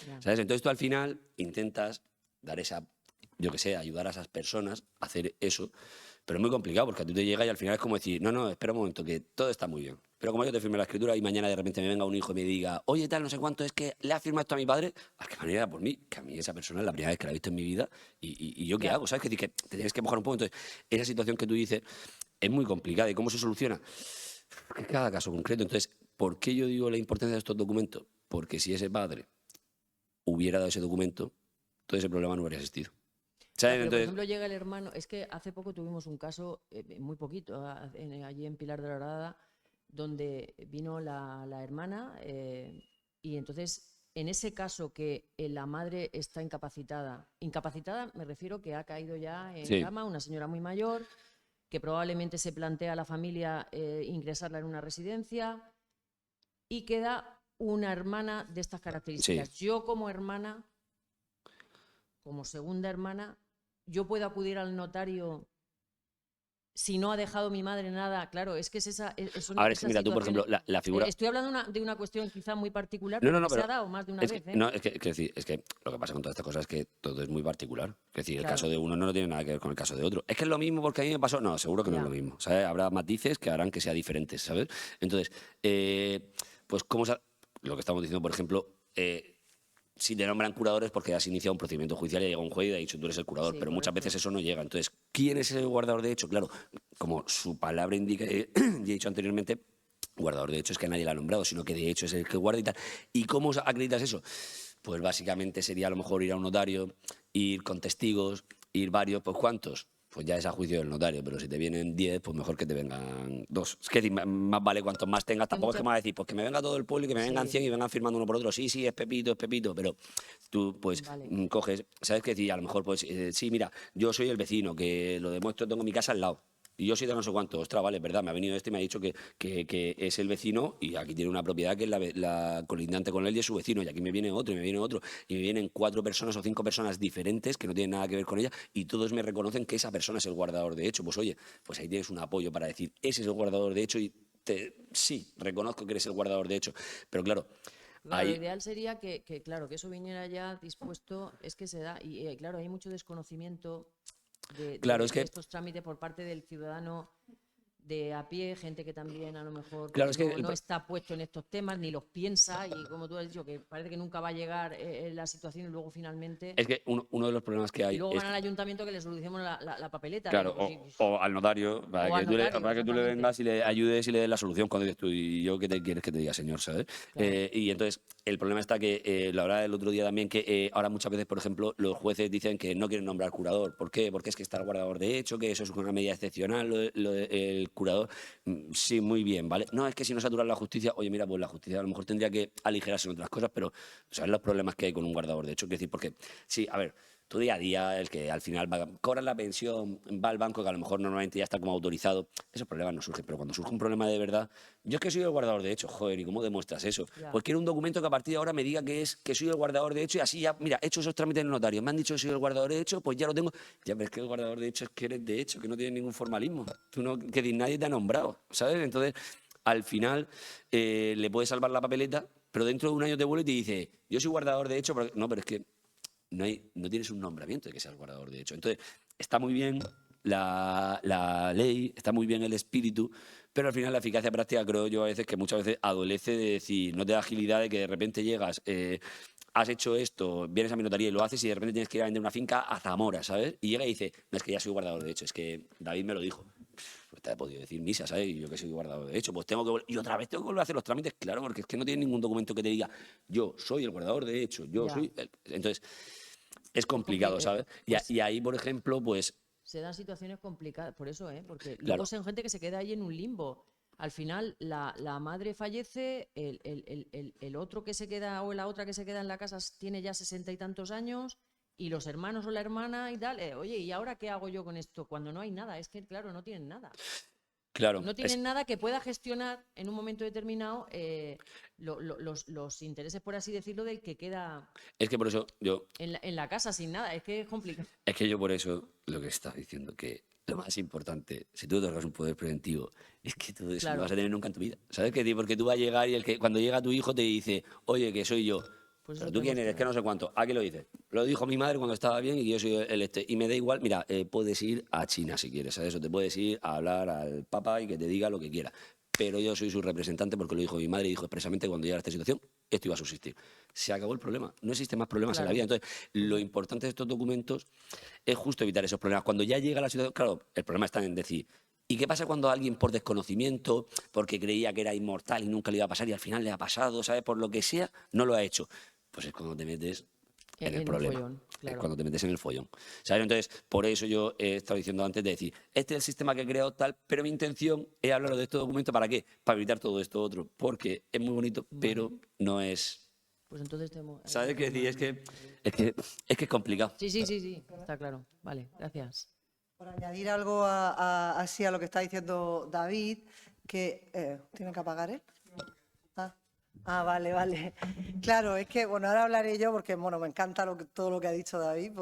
Ya. ¿Sabes? Entonces tú al final intentas dar esa, yo qué sé, ayudar a esas personas a hacer eso, pero es muy complicado porque a ti te llega y al final es como decir, no, no, espera un momento, que todo está muy bien. Pero como yo te firme la escritura y mañana de repente me venga un hijo y me diga, oye, tal, no sé cuánto, es que le ha firmado esto a mi padre, ¿a qué manera por mí? Que a mí esa persona es la primera vez que la he visto en mi vida y yo qué Ya. hago, ¿sabes? Que te tienes que mojar un poco. Entonces, esa situación que tú dices es muy complicada. ¿Y cómo se soluciona? Porque es cada caso concreto. Entonces, ¿por qué yo digo la importancia de estos documentos? Porque si ese padre hubiera dado ese documento, todo ese problema no habría existido. Ya, ¿Sabes? pero por Entonces, ejemplo llega el hermano, es que hace poco tuvimos un caso, muy poquito, allí en Pilar de la Horada, donde vino la hermana y entonces en ese caso que la madre está incapacitada, incapacitada me refiero que ha caído ya en sí, cama, una señora muy mayor, que probablemente se plantea a la familia ingresarla en una residencia y queda una hermana de estas sí. características. Yo como hermana, como segunda hermana, yo puedo acudir al notario si no ha dejado mi madre nada. Claro, es que es son A ver, es que esas mira, tú, por ejemplo, situaciones. la figura... Estoy hablando de una cuestión quizá muy particular, No, no, pero no, que se ha pero dado más de una es que, vez, ¿eh? no, es que lo que pasa con todas estas cosas es que todo es muy particular. Es decir, el Claro, caso de uno no tiene nada que ver con el caso de otro. Es que es lo mismo porque a mí me pasó. No, seguro que no es ya, lo mismo. ¿Sabes? Habrá matices que harán que sea diferente, ¿sabes? Entonces, pues, lo que estamos diciendo, por ejemplo, si te nombran curadores porque has iniciado un procedimiento judicial y llega un juez y ha dicho tú eres el curador, sí, pero muchas veces correcto. eso no llega. Entonces, ¿quién es el guardador de hecho? Claro, como su palabra indica, ya he dicho anteriormente, guardador de hecho es que nadie lo ha nombrado, sino que de hecho es el que guarda y tal. ¿Y cómo acreditas eso? Pues básicamente sería a lo mejor ir a un notario, ir con testigos, ir varios, pues ¿cuántos? Pues ya es a juicio del notario, pero si te vienen 10, pues mejor que te vengan 2. Es que decir, más vale cuantos más tengas, Es que tampoco es que muchas, me vas a decir, pues que me venga todo el pueblo y que me vengan sí, 100 y vengan firmando uno por otro. Sí, sí, es Pepito, pero tú pues vale. coges, ¿sabes qué decir? A lo mejor pues, sí, mira, yo soy el vecino, que lo demuestro, tengo mi casa al lado. Y yo soy de no sé cuánto. Ostras, vale, es verdad, me ha venido este y me ha dicho que es el vecino y aquí tiene una propiedad que es la colindante con él y es su vecino. Y aquí me viene otro y me viene otro. Y me vienen 4 personas o 5 personas diferentes que no tienen nada que ver con ella y todos me reconocen que esa persona es el guardador de hecho. Pues oye, pues ahí tienes un apoyo para decir, ese es el guardador de hecho y sí, reconozco que eres el guardador de hecho. Pero claro, Claro, lo ahí, ideal sería claro, que eso viniera ya dispuesto, es que se da, y claro, hay mucho desconocimiento claro, es de que, estos trámites por parte del ciudadano de a pie, gente que también a lo mejor claro, pues es que no está puesto en estos temas, ni los piensa, y como tú has dicho, que parece que nunca va a llegar la situación y luego finalmente, es que uno de los problemas que y hay luego es van al ayuntamiento que le solucionemos la papeleta. claro, Digo, pues sí, o al notario, o al notario, para que tú le exactamente. vengas y le ayudes y le des la solución cuando dices tú, ¿y yo qué te quieres que te diga, señor? ¿Sabes? Claro, Y entonces, el problema está que, lo hablaba el otro día también, que ahora muchas veces, por ejemplo, los jueces dicen que no quieren nombrar curador. ¿Por qué? Porque es que está el guardador de hecho, que eso es una medida excepcional, el curador. Sí, muy bien, ¿vale? No, es que si no saturan la justicia, oye, mira, pues la justicia a lo mejor tendría que aligerarse en otras cosas, pero ¿sabes los problemas que hay con un guardador de hecho? Es decir, porque, sí, a ver, tu día a día, el que al final cobras la pensión, va al banco, que a lo mejor normalmente ya está como autorizado, esos problemas no surgen. Pero cuando surge un problema de verdad, yo es que soy el guardador de hecho, joder, ¿y cómo demuestras eso? ya. Pues quiero un documento que a partir de ahora me diga que soy el guardador de hecho y así ya, mira, he hecho esos trámites en el notario, me han dicho que soy el guardador de hecho, pues ya lo tengo. Ya, pero es que el guardador de hecho es que eres de hecho, que no tiene ningún formalismo. Tú no, que nadie te ha nombrado, ¿sabes? Entonces, al final, le puedes salvar la papeleta, pero dentro de un año te vuelve y te dice, yo soy guardador de hecho, pero... no, pero es que no tienes un nombramiento de que seas guardador de hecho. Entonces, está muy bien la ley, está muy bien el espíritu, pero al final la eficacia práctica creo yo a veces que muchas veces adolece de decir, no te da agilidad de que de repente llegas has hecho esto, vienes a mi notaría y lo haces y de repente tienes que ir a vender una finca a Zamora, ¿sabes? Y llega y dice, no, es que ya soy guardador de hecho, es que David me lo dijo. Pues te he podido decir misa, ¿sabes? Y yo que soy guardador de hecho, pues tengo que y otra vez tengo que volver a hacer los trámites, claro, porque es que no tiene ningún documento que te diga, yo soy el guardador de hecho, yo Ya. soy... Entonces, es complicado, ¿sabes? Pues Y ahí, por ejemplo, pues... se dan situaciones complicadas, por eso, porque Claro. luego son gente que se queda ahí en un limbo. Al final, la madre fallece, el otro que se queda o la otra que se queda en la casa tiene ya 60 y tantos años, y los hermanos o la hermana y tal, oye, ¿y ahora qué hago yo con esto? Cuando no hay nada, es que, claro, no tienen nada. Claro, No tienen nada que pueda gestionar en un momento determinado los intereses, por así decirlo, del que queda es que por eso yo... en la casa sin nada. Es que es complicado. Es que yo por eso lo que estaba diciendo, que lo más importante, si tú otorgas un poder preventivo, es que todo eso Claro. no vas a tener nunca en tu vida. ¿Sabes qué? Porque tú vas a llegar y cuando llega tu hijo te dice, oye, que soy yo. Pues Pero eso tú quién tenemos eres, que que ver. no sé cuánto. ¿A qué lo dices? Lo dijo mi madre cuando estaba bien y que yo soy el este. Y me da igual, mira, puedes ir a China si quieres, ¿sabes? O te puedes ir a hablar al Papa y que te diga lo que quiera. Pero yo soy su representante porque lo dijo mi madre y dijo expresamente que cuando llegara a esta situación, esto iba a subsistir. Se acabó el problema. No existen más problemas en la Claro. vida. Entonces, lo importante de estos documentos es justo evitar esos problemas. Cuando ya llega la situación, claro, el problema está en decir, ¿y qué pasa cuando alguien por desconocimiento, porque creía que era inmortal y nunca le iba a pasar y al final le ha pasado, ¿sabes? Por lo que sea, no lo ha hecho. Pues es cuando te metes en el un problema. follón, Es claro. cuando te metes en el follón. ¿Sabes? Entonces, por eso yo he estado diciendo antes de decir, este es el sistema que he creado tal, pero mi intención es hablar de este documento, ¿para qué? Para evitar todo esto otro, porque es muy bonito, pero no es... Pues entonces tenemos... ¿Sabes qué decir? Es que es complicado. Sí, sí, sí, sí, está claro. Vale, gracias. Por añadir algo así a lo que está diciendo David, que ¿tiene que apagar él? Vale, vale. Claro, es que, bueno, ahora hablaré yo porque, bueno, me encanta todo lo que ha dicho David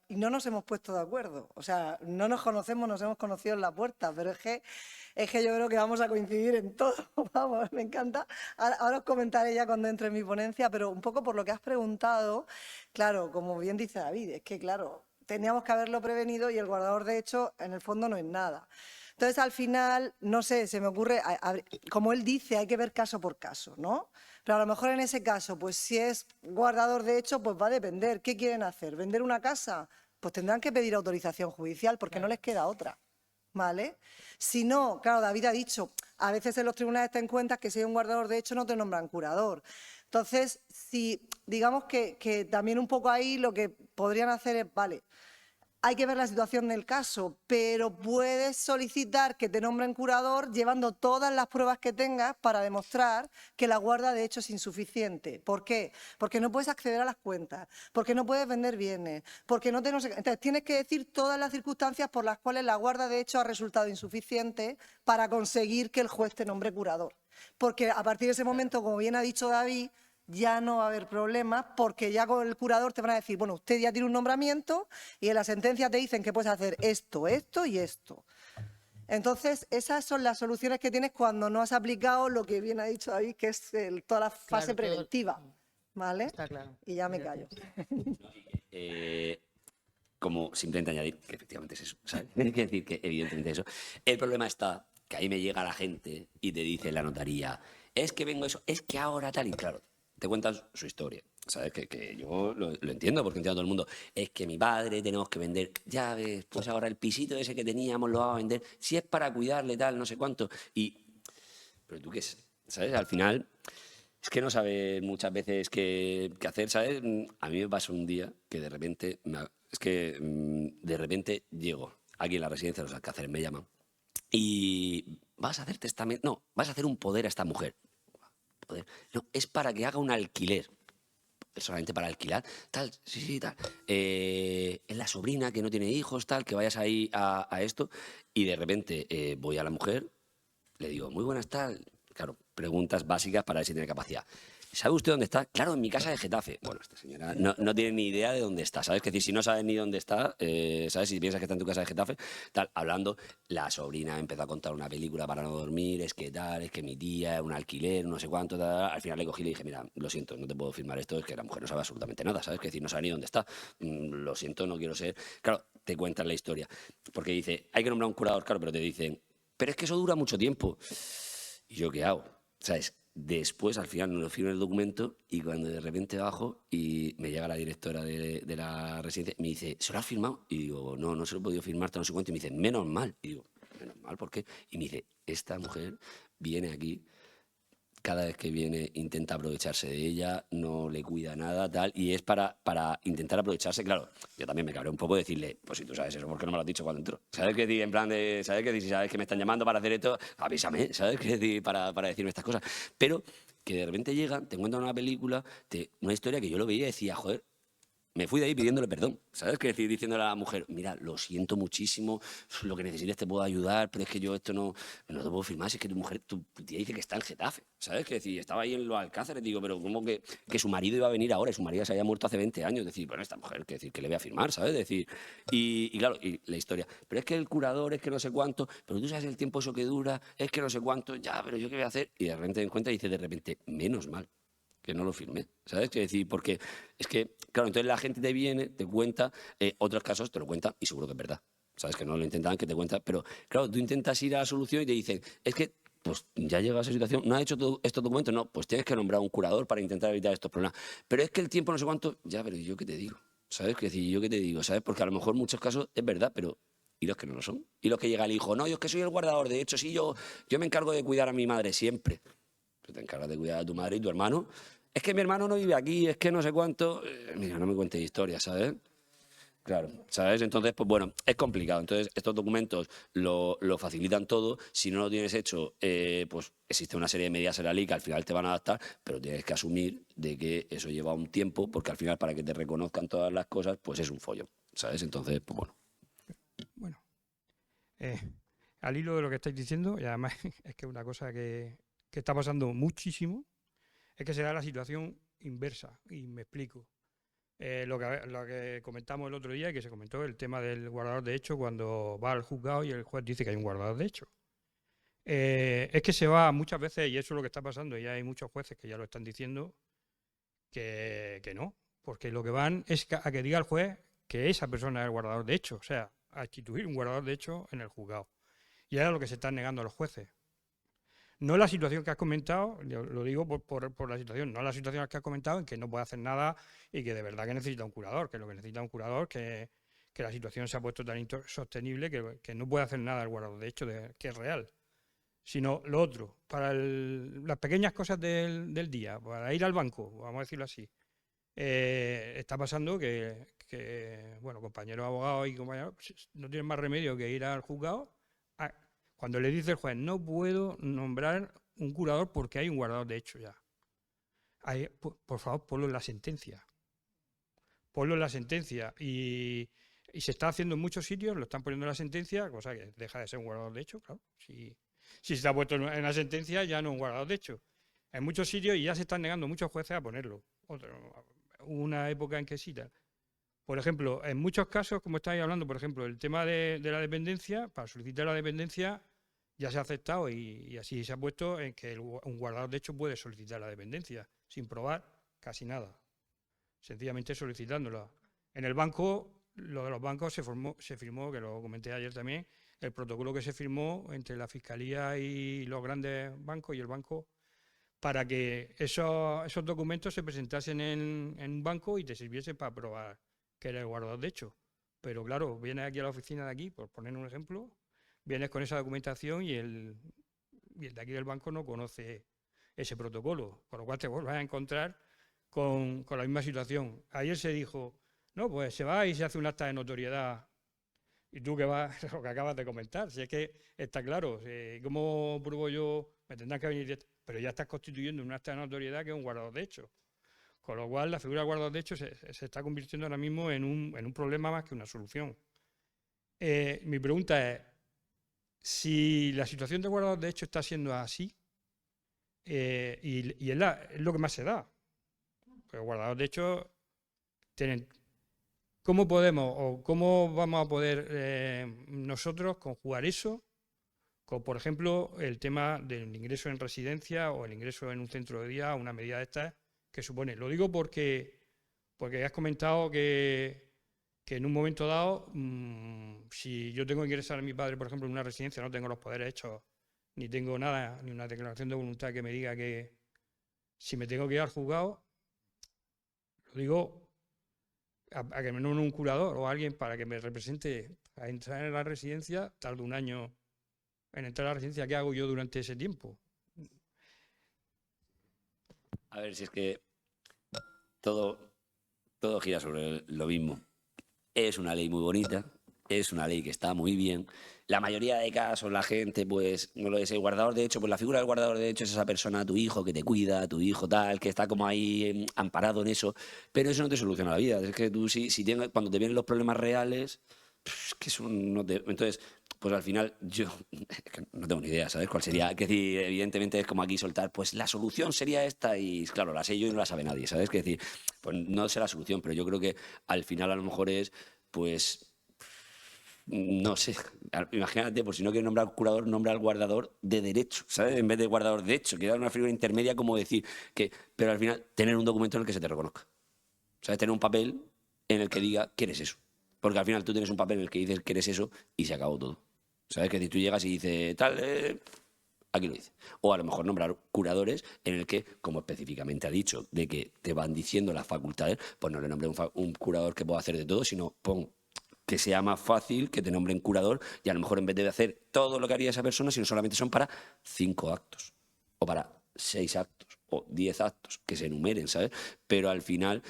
y no nos hemos puesto de acuerdo. O sea, no nos conocemos, nos hemos conocido en la puerta, pero es que yo creo que vamos a coincidir en todo. Vamos, me encanta. Ahora os comentaré ya cuando entre en mi ponencia, pero un poco por lo que has preguntado, claro, como bien dice David, es que, claro, teníamos que haberlo prevenido y el guardador de hecho en el fondo no es nada. Entonces al final, no sé, se me ocurre, como él dice, hay que ver caso por caso, ¿no? Pero a lo mejor en ese caso, pues si es guardador de hecho, pues va a depender. ¿Qué quieren hacer? ¿Vender una casa? Pues tendrán que pedir autorización judicial porque no les queda otra. ¿Vale? Si no, claro, David ha dicho, a veces en los tribunales te encuentras que si hay un guardador de hecho no te nombran curador. Entonces, si digamos que también un poco ahí lo que podrían hacer es, vale, hay que ver la situación del caso, pero puedes solicitar que te nombren curador llevando todas las pruebas que tengas para demostrar que la guarda de hecho es insuficiente. ¿Por qué? Porque no puedes acceder a las cuentas, porque no puedes vender bienes, porque no te... Entonces, tienes que decir todas las circunstancias por las cuales la guarda de hecho ha resultado insuficiente para conseguir que el juez te nombre curador. Porque a partir de ese momento, como bien ha dicho David, ya no va a haber problemas porque ya con el curador te van a decir, bueno, usted ya tiene un nombramiento y en la sentencia te dicen que puedes hacer esto, esto y esto. Entonces, esas son las soluciones que tienes cuando no has aplicado lo que bien ha dicho David, que es toda la fase preventiva. ¿Vale? Está claro. Y ya me callo. Como simplemente añadir que efectivamente es eso, ¿sabes? Hay que decir que evidentemente es eso. El problema está que ahí me llega la gente y te dice en la notaría, es que vengo eso, es que ahora tal y claro, te cuentan su historia, ¿sabes? Que yo lo entiendo porque entiendo a todo el mundo. Es que mi padre tenemos que vender llaves, pues ahora el pisito ese que teníamos lo vamos a vender, si es para cuidarle tal, no sé cuánto. Pero tú qué sabes, al final es que no sabes muchas veces qué hacer, ¿sabes? A mí me pasó un día que de repente, de repente llego aquí en la residencia de los Alcázares, me llaman, y vas a hacer testamento, no, vas a hacer un poder a esta mujer. Poder. No, es para que haga un alquiler. Solamente para alquilar, tal, sí, tal. Es la sobrina que no tiene hijos, tal, que vayas ahí a esto. Y de repente voy a la mujer, le digo, muy buenas, tal. Claro, preguntas básicas para ver si tiene capacidad. ¿Sabe usted dónde está? Claro, en mi casa de Getafe. Bueno, esta señora no tiene ni idea de dónde está, ¿sabes? Que decir, si no sabes ni dónde está, ¿sabes? Si piensas que está en tu casa de Getafe, tal, hablando, la sobrina empezó a contar una película para no dormir, es que tal, es que mi tía, un alquiler, no sé cuánto, tal. Al final le cogí y le dije, mira, lo siento, no te puedo firmar esto, es que la mujer no sabe absolutamente nada, ¿sabes? Que decir, no sabe ni dónde está. Lo siento, no quiero ser... Claro, te cuentan la historia. Porque dice, hay que nombrar un curador, claro, pero te dicen, pero es que eso dura mucho tiempo. ¿Y yo qué hago? ¿Sabes? después, al final, no lo firmo el documento y cuando de repente bajo y me llega la directora de la residencia y me dice, ¿se lo has firmado? Y digo, no, no se lo he podido firmar, no sé cuánto. Y me dice, menos mal. Y digo, menos mal, ¿por qué? Y me dice, esta mujer viene aquí, cada vez que viene intenta aprovecharse de ella, no le cuida nada, tal, y es para intentar aprovecharse. Claro, yo también me cabré un poco decirle, pues si tú sabes eso, ¿por qué no me lo has dicho cuando entró? ¿Sabes qué decir? En plan de, ¿sabes qué decir? Si sabes que me están llamando para hacer esto, avísame, ¿sabes qué decir? Para decirme estas cosas. Pero que de repente llegan, te cuentan una película, una historia que yo lo veía y decía, joder, me fui de ahí pidiéndole perdón, ¿sabes? Que decir, diciéndole a la mujer, mira, lo siento muchísimo, lo que necesites te puedo ayudar, pero es que yo esto no te puedo firmar, si es que tu mujer, tu tía dice que está en Getafe, ¿sabes? Que decir, estaba ahí en los Alcázares, digo, pero ¿cómo que su marido iba a venir ahora y su marido se había muerto hace 20 años? Decir, bueno, esta mujer, que decir, que le voy a firmar, ¿sabes? Decir, y claro, y la historia, pero es que el curador, es que no sé cuánto, pero tú sabes el tiempo eso que dura, es que no sé cuánto, ya, pero yo qué voy a hacer, y de repente me encuentra y dice, de repente, menos mal que no lo firmé, ¿sabes? Que decir, porque es que, claro, entonces la gente te viene, te cuenta, otros casos te lo cuenta y seguro que es verdad, ¿sabes? Que no lo intentan, que te cuentan, pero claro, tú intentas ir a la solución y te dicen, es que, pues ya llega a esa situación, no has hecho estos documentos, no, pues tienes que nombrar un curador para intentar evitar estos problemas, pero es que el tiempo no sé cuánto, ya, pero ¿yo qué te digo? ¿Sabes? Que decir, ¿yo qué te digo? ¿Sabes? Porque a lo mejor en muchos casos es verdad, pero ¿y los que no lo son? ¿Y los que llega el hijo? No, yo es que soy el guardador, de hecho, sí, yo me encargo de cuidar a mi madre siempre. Tú te encargas de cuidar a tu madre y tu hermano. Es que mi hermano no vive aquí, es que no sé cuánto. Mira, no me cuentes historias, ¿sabes? Claro, ¿sabes? Entonces, pues bueno, es complicado. Entonces, estos documentos lo facilitan todo. Si no lo tienes hecho, pues existe una serie de medidas en la ley que al final te van a adaptar, pero tienes que asumir de que eso lleva un tiempo, porque al final para que te reconozcan todas las cosas, pues es un follón, ¿sabes? Entonces, pues bueno. Bueno, al hilo de lo que estáis diciendo, y además es que una cosa que está pasando muchísimo, es que se da la situación inversa, y me explico. Lo que comentamos el otro día y que se comentó, el tema del guardador de hecho cuando va al juzgado y el juez dice que hay un guardador de hecho. Es que se va muchas veces, y eso es lo que está pasando, y hay muchos jueces que ya lo están diciendo, que no, porque lo que van es a que diga el juez que esa persona es el guardador de hecho, o sea, a instituir un guardador de hecho en el juzgado. Y ahora lo que se están negando a los jueces. No la situación que has comentado, lo digo por la situación, no la situación que has comentado en que no puede hacer nada y que de verdad que necesita un curador, que lo que necesita un curador, que la situación se ha puesto tan insostenible que no puede hacer nada el guardador, de hecho, que es real. Sino lo otro, para las pequeñas cosas del día, para ir al banco, vamos a decirlo así. Está pasando que, bueno, compañeros abogados y compañeros no tienen más remedio que ir al juzgado. Cuando le dice el juez, no puedo nombrar un curador porque hay un guardador de hecho ya. Por favor, ponlo en la sentencia. Ponlo en la sentencia. Y se está haciendo en muchos sitios, lo están poniendo en la sentencia, cosa que deja de ser un guardador de hecho, claro. Si se está puesto en la sentencia, ya no es un guardador de hecho. En muchos sitios, y ya se están negando muchos jueces a ponerlo. Una época en que sí. Por ejemplo, en muchos casos, como estáis hablando, por ejemplo, el tema de la dependencia, para solicitar la dependencia ya se ha aceptado y así se ha puesto en que un guardador de hecho puede solicitar la dependencia sin probar casi nada, sencillamente solicitándola. En el banco, lo de los bancos se firmó, que lo comenté ayer también, el protocolo que se firmó entre la Fiscalía y los grandes bancos y el banco para que esos documentos se presentasen en un banco y te sirviesen para probar que eres el guardador de hecho. Pero claro, vienes aquí a la oficina de aquí, por poner un ejemplo, vienes con esa documentación y el de aquí del banco no conoce ese protocolo, con lo cual te vuelves a encontrar con la misma situación. Ayer se dijo, no, pues se va y se hace un acta de notoriedad. Y tú que vas, lo que acabas de comentar, si es que está claro, ¿cómo pruebo yo? Me tendrán que venir, pero ya estás constituyendo un acta de notoriedad que es un guardador de hecho. Con lo cual, la figura de guardador de hecho se está convirtiendo ahora mismo en un problema más que una solución. Mi pregunta es, si la situación de guardador de hecho está siendo así, y es lo que más se da, pues guardador de hecho tienen... ¿Cómo podemos o cómo vamos a poder nosotros conjugar eso con, por ejemplo, el tema del ingreso en residencia o el ingreso en un centro de día, una medida de estas que supone? Lo digo porque has comentado que en un momento dado, si yo tengo que ingresar a mi padre, por ejemplo, en una residencia, no tengo los poderes hechos, ni tengo nada, ni una declaración de voluntad que me diga que si me tengo que ir al juzgado, lo digo a que me nombre un curador o alguien para que me represente a entrar en la residencia, tardo un año en entrar a la residencia. ¿Qué hago yo durante ese tiempo? A ver, si es que todo gira sobre lo mismo. Es una ley muy bonita, es una ley que está muy bien. La mayoría de casos la gente, pues, no lo es. El guardador de hecho, pues la figura del guardador de hecho es esa persona, tu hijo que te cuida, tu hijo tal, que está como ahí amparado en eso. Pero eso no te soluciona la vida. Es que tú, cuando te vienen los problemas reales, es que eso no te... Entonces, pues al final yo es que no tengo ni idea, ¿sabes? ¿Cuál sería? Que decir, evidentemente es como aquí soltar, pues la solución sería esta y claro, la sé yo y no la sabe nadie, ¿sabes? Que decir, pues no sé la solución, pero yo creo que al final a lo mejor es, pues, no sé, imagínate, por si no quieres nombrar al curador, nombra al guardador de derecho, ¿sabes? En vez de guardador de hecho, que dar una figura intermedia como decir que, pero al final tener un documento en el que se te reconozca, ¿sabes? Tener un papel en el que diga que eres eso. Porque al final tú tienes un papel en el que dices que eres eso y se acabó todo. ¿Sabes? Que si tú llegas y dices, tal, aquí lo dice. O a lo mejor nombrar curadores en el que, como específicamente ha dicho, de que te van diciendo las facultades, pues no le nombre un curador que pueda hacer de todo, sino pon que sea más fácil que te nombren curador y a lo mejor en vez de hacer todo lo que haría esa persona, sino solamente son para 5 actos o para 6 actos o 10 actos que se enumeren, ¿sabes? Pero al final...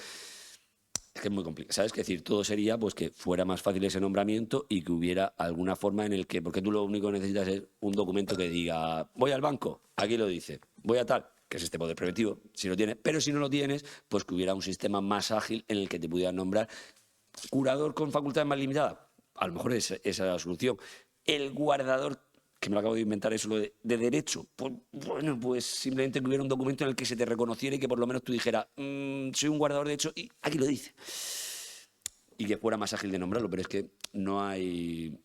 Es que es muy complicado, ¿sabes? Es decir, todo sería pues que fuera más fácil ese nombramiento y que hubiera alguna forma en el que, porque tú lo único que necesitas es un documento que diga, voy al banco, aquí lo dice, voy a tal, que es este poder preventivo, si lo tienes, pero si no lo tienes, pues que hubiera un sistema más ágil en el que te pudieran nombrar curador con facultades más limitadas. A lo mejor esa es la solución. El guardador, que me lo acabo de inventar eso, lo de derecho, pues bueno, pues simplemente que hubiera un documento en el que se te reconociera y que por lo menos tú dijeras, soy un guardador de hecho y aquí lo dice. Y que fuera más ágil de nombrarlo, pero es que no hay...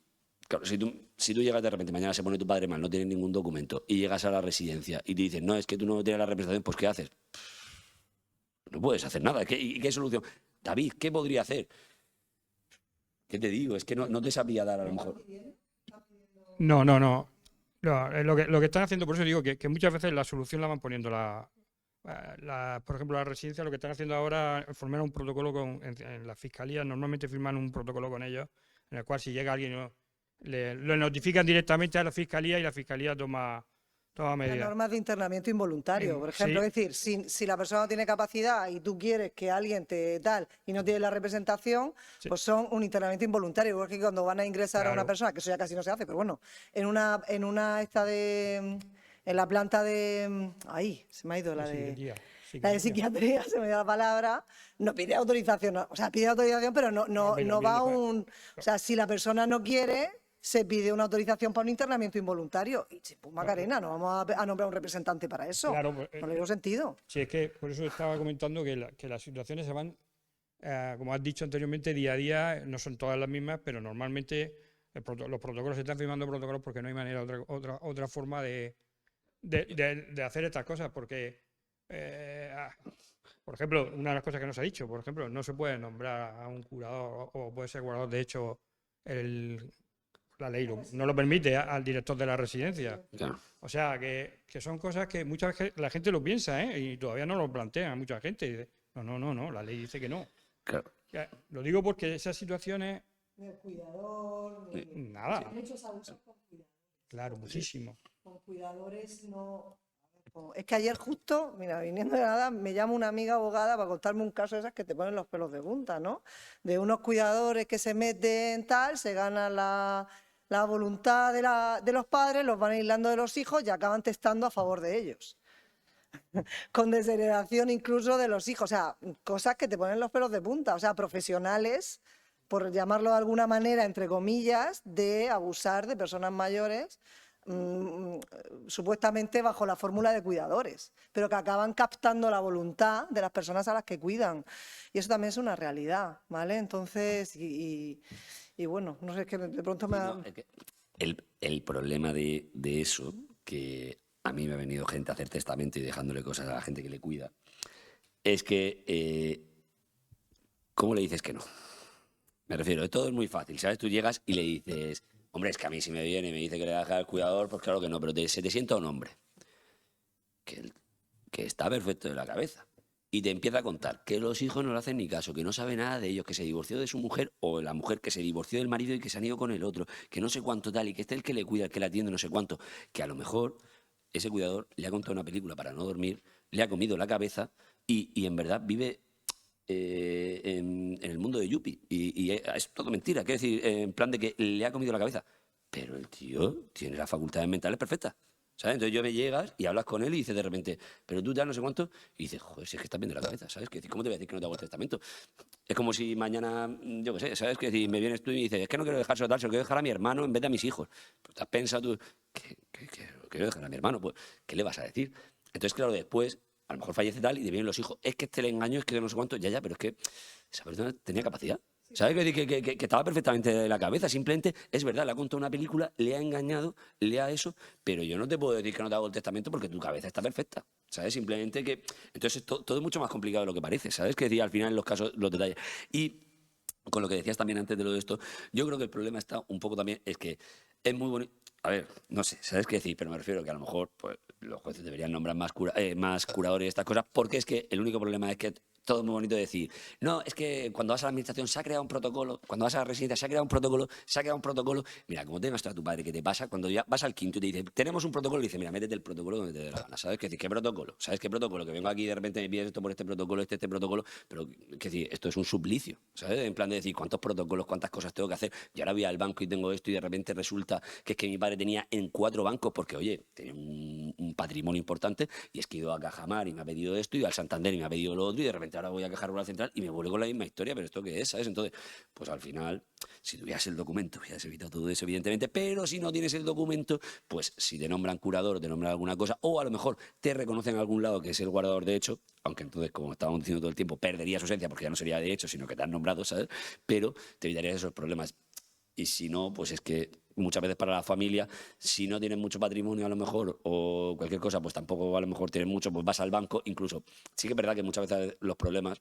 Claro, si tú llegas de repente, mañana se pone tu padre mal, no tienes ningún documento, y llegas a la residencia y te dicen, no, es que tú no tienes la representación, pues ¿qué haces? No puedes hacer nada. ¿Y qué solución? David, ¿qué podría hacer? ¿Qué te digo? Es que no te sabría dar a lo mejor. No. No, lo que están haciendo, por eso digo que muchas veces la solución la van poniendo por ejemplo, la residencia, lo que están haciendo ahora es formar un protocolo en la fiscalía, normalmente firman un protocolo con ellos, en el cual si llega alguien lo notifican directamente a la fiscalía y la fiscalía toma Las medidas. normas de internamiento involuntario, por ejemplo, Sí. es decir, si la persona no tiene capacidad y tú quieres que alguien te tal y no tiene la representación, Sí. pues son un internamiento involuntario, igual que cuando van a ingresar a una Claro. persona, que eso ya casi no se hace, pero bueno, en la planta de, ay, se me ha ido la de... Psiquiatría. La de psiquiatría, se me dio la palabra, no pide autorización, o sea, pide autorización, pero no va a un... O sea, si la persona no quiere, se pide una autorización para un internamiento involuntario. Y pues Macarena, no vamos a nombrar un representante para eso. Claro, pues, No le digo sentido. sí, es que por eso estaba comentando que las situaciones se van, como has dicho anteriormente, día a día, no son todas las mismas, pero normalmente los protocolos se están firmando protocolos porque no hay manera, otra forma de hacer estas cosas, porque, por ejemplo, una de las cosas que nos ha dicho, por ejemplo, no se puede nombrar a un curador o puede ser guardador, de hecho, la ley no lo permite al director de la residencia. Claro. O sea, que son cosas que muchas veces la gente lo piensa, ¿eh? Y todavía no lo plantea mucha gente. Y dice, no, la ley dice que no. Claro. Lo digo porque esas situaciones... El cuidador, Nada. muchos abusos con cuidadores. Claro, muchísimo. Con cuidadores no... Es que ayer justo, mira, viniendo de nada, me llama una amiga abogada para contarme un caso de esas que te ponen los pelos de punta, ¿no? De unos cuidadores que se meten tal, se ganan la voluntad de los padres, los van aislando de los hijos y acaban testando a favor de ellos. Con desheredación incluso de los hijos. O sea, cosas que te ponen los pelos de punta. O sea, profesionales, por llamarlo de alguna manera, entre comillas, de abusar de personas mayores, supuestamente bajo la fórmula de cuidadores, pero que acaban captando la voluntad de las personas a las que cuidan. Y eso también es una realidad, ¿vale? Entonces, y bueno, no sé, es que de pronto me... No, es que el problema de eso, que a mí me ha venido gente a hacer testamento y dejándole cosas a la gente que le cuida, es que, ¿cómo le dices que no? Me refiero, todo es muy fácil, ¿sabes? Tú llegas y le dices, hombre, es que a mí si me viene y me dice que le deja al cuidador, pues claro que no, pero se te sienta un hombre. Que que está perfecto de la cabeza. Y te empieza a contar que los hijos no le hacen ni caso, que no sabe nada de ellos, que se divorció de su mujer o la mujer que se divorció del marido y que se han ido con el otro, que no sé cuánto tal, y que este es el que le cuida, el que le atiende, no sé cuánto. Que a lo mejor ese cuidador le ha contado una película para no dormir, le ha comido la cabeza y en verdad vive en el mundo de Yuppie. Y es todo mentira. Quiero decir, en plan de que le ha comido la cabeza. Pero el tío tiene las facultades mentales perfectas. ¿Sabes? Entonces yo me llegas y hablas con él y dices de repente, pero tú ya no sé cuánto, y dices, joder, si es que estás bien de la cabeza, ¿sabes? ¿Cómo te voy a decir que no te hago el testamento? Es como si mañana, yo qué sé, ¿sabes? Que si me vienes tú y me dices, es que no quiero dejar solo tal, se lo quiero dejar a mi hermano en vez de a mis hijos. Pues te has pensado tú, que quiero dejar a mi hermano, pues, ¿qué le vas a decir? Entonces, claro, después, a lo mejor fallece tal y te vienen los hijos, es que este le engaño, es que no sé cuánto, ya, pero es que esa persona tenía capacidad. ¿Sabes? Que estaba perfectamente de la cabeza. Simplemente, es verdad, le ha contado una película, le ha engañado, le ha eso, pero yo no te puedo decir que no te hago el testamento porque tu cabeza está perfecta. ¿Sabes? Simplemente que... Entonces, todo es mucho más complicado de lo que parece, ¿sabes? Que decir, al final, en los casos, los detalles. Y con lo que decías también antes de lo de esto, yo creo que el problema está un poco también, es que es muy bonito... A ver, no sé, ¿sabes qué decir? Pero me refiero que a lo mejor pues, los jueces deberían nombrar más curadores y estas cosas, porque es que el único problema es que todo es muy bonito decir, no, es que cuando vas a la administración se ha creado un protocolo, cuando vas a la residencia se ha creado un protocolo, se ha creado un protocolo. Mira, como tengas a tu padre, ¿qué te pasa? Cuando ya vas al quinto y te dice, tenemos un protocolo, y dice, mira, métete el protocolo donde te dé la gana, ¿sabes? ¿Qué decir? ¿Qué protocolo? ¿Sabes qué protocolo? Que vengo aquí y de repente me pides esto por este protocolo, este protocolo, pero, ¿qué decir? Esto es un suplicio, ¿sabes? En plan de decir, ¿cuántos protocolos, cuántas cosas tengo que hacer? Yo ahora voy al banco y tengo esto y de repente resulta que es que mi padre tenía en 4 bancos, porque, oye, tenía un patrimonio importante y es que he ido a Cajamar y me ha pedido esto, y al Santander y me ha pedido lo otro, y de repente ahora voy a Caja Rural Central y me vuelvo con la misma historia, pero ¿esto qué es? ¿Sabes? Entonces, pues al final, si tuvieras el documento, hubieras evitado todo eso, evidentemente, pero si no tienes el documento, pues si te nombran curador, te nombran alguna cosa, o a lo mejor te reconocen en algún lado que es el guardador de hecho, aunque entonces, como estábamos diciendo todo el tiempo, perdería su esencia porque ya no sería de hecho, sino que te han nombrado, ¿sabes? Pero te evitarías esos problemas. Y si no, pues es que muchas veces para la familia, si no tienes mucho patrimonio a lo mejor o cualquier cosa, pues tampoco a lo mejor tienes mucho, pues vas al banco, incluso. Sí que es verdad que muchas veces los problemas,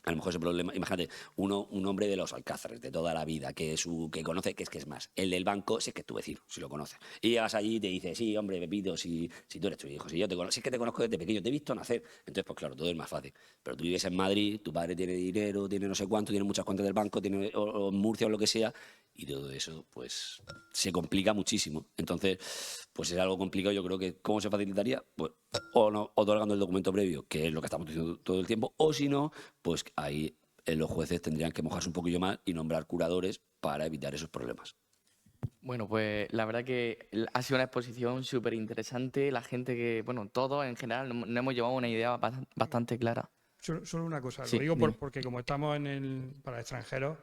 a lo mejor ese problema, imagínate, un hombre de los Alcázares de toda la vida, que conoce, que es más, el del banco, si es que es tu vecino, si lo conoces. Y llegas allí y te dice, sí, hombre, Pepito, si tú eres tu hijo, si yo te conozco, si es que te conozco desde pequeño, te he visto nacer. Entonces, pues claro, todo es más fácil. Pero tú vives en Madrid, tu padre tiene dinero, tiene no sé cuánto, tiene muchas cuentas del banco, tiene o en Murcia o lo que sea, y todo eso, pues, se complica muchísimo. Entonces, pues es algo complicado. Yo creo que, ¿cómo se facilitaría? Pues, o no, otorgando el documento previo, que es lo que estamos diciendo todo el tiempo, o si no, pues ahí los jueces tendrían que mojarse un poquillo más y nombrar curadores para evitar esos problemas. Bueno, pues la verdad que ha sido una exposición súper interesante. La gente que, bueno, todos en general nos hemos llevado una idea bastante clara. Solo una cosa, Sí, lo digo dime. porque como estamos para extranjeros,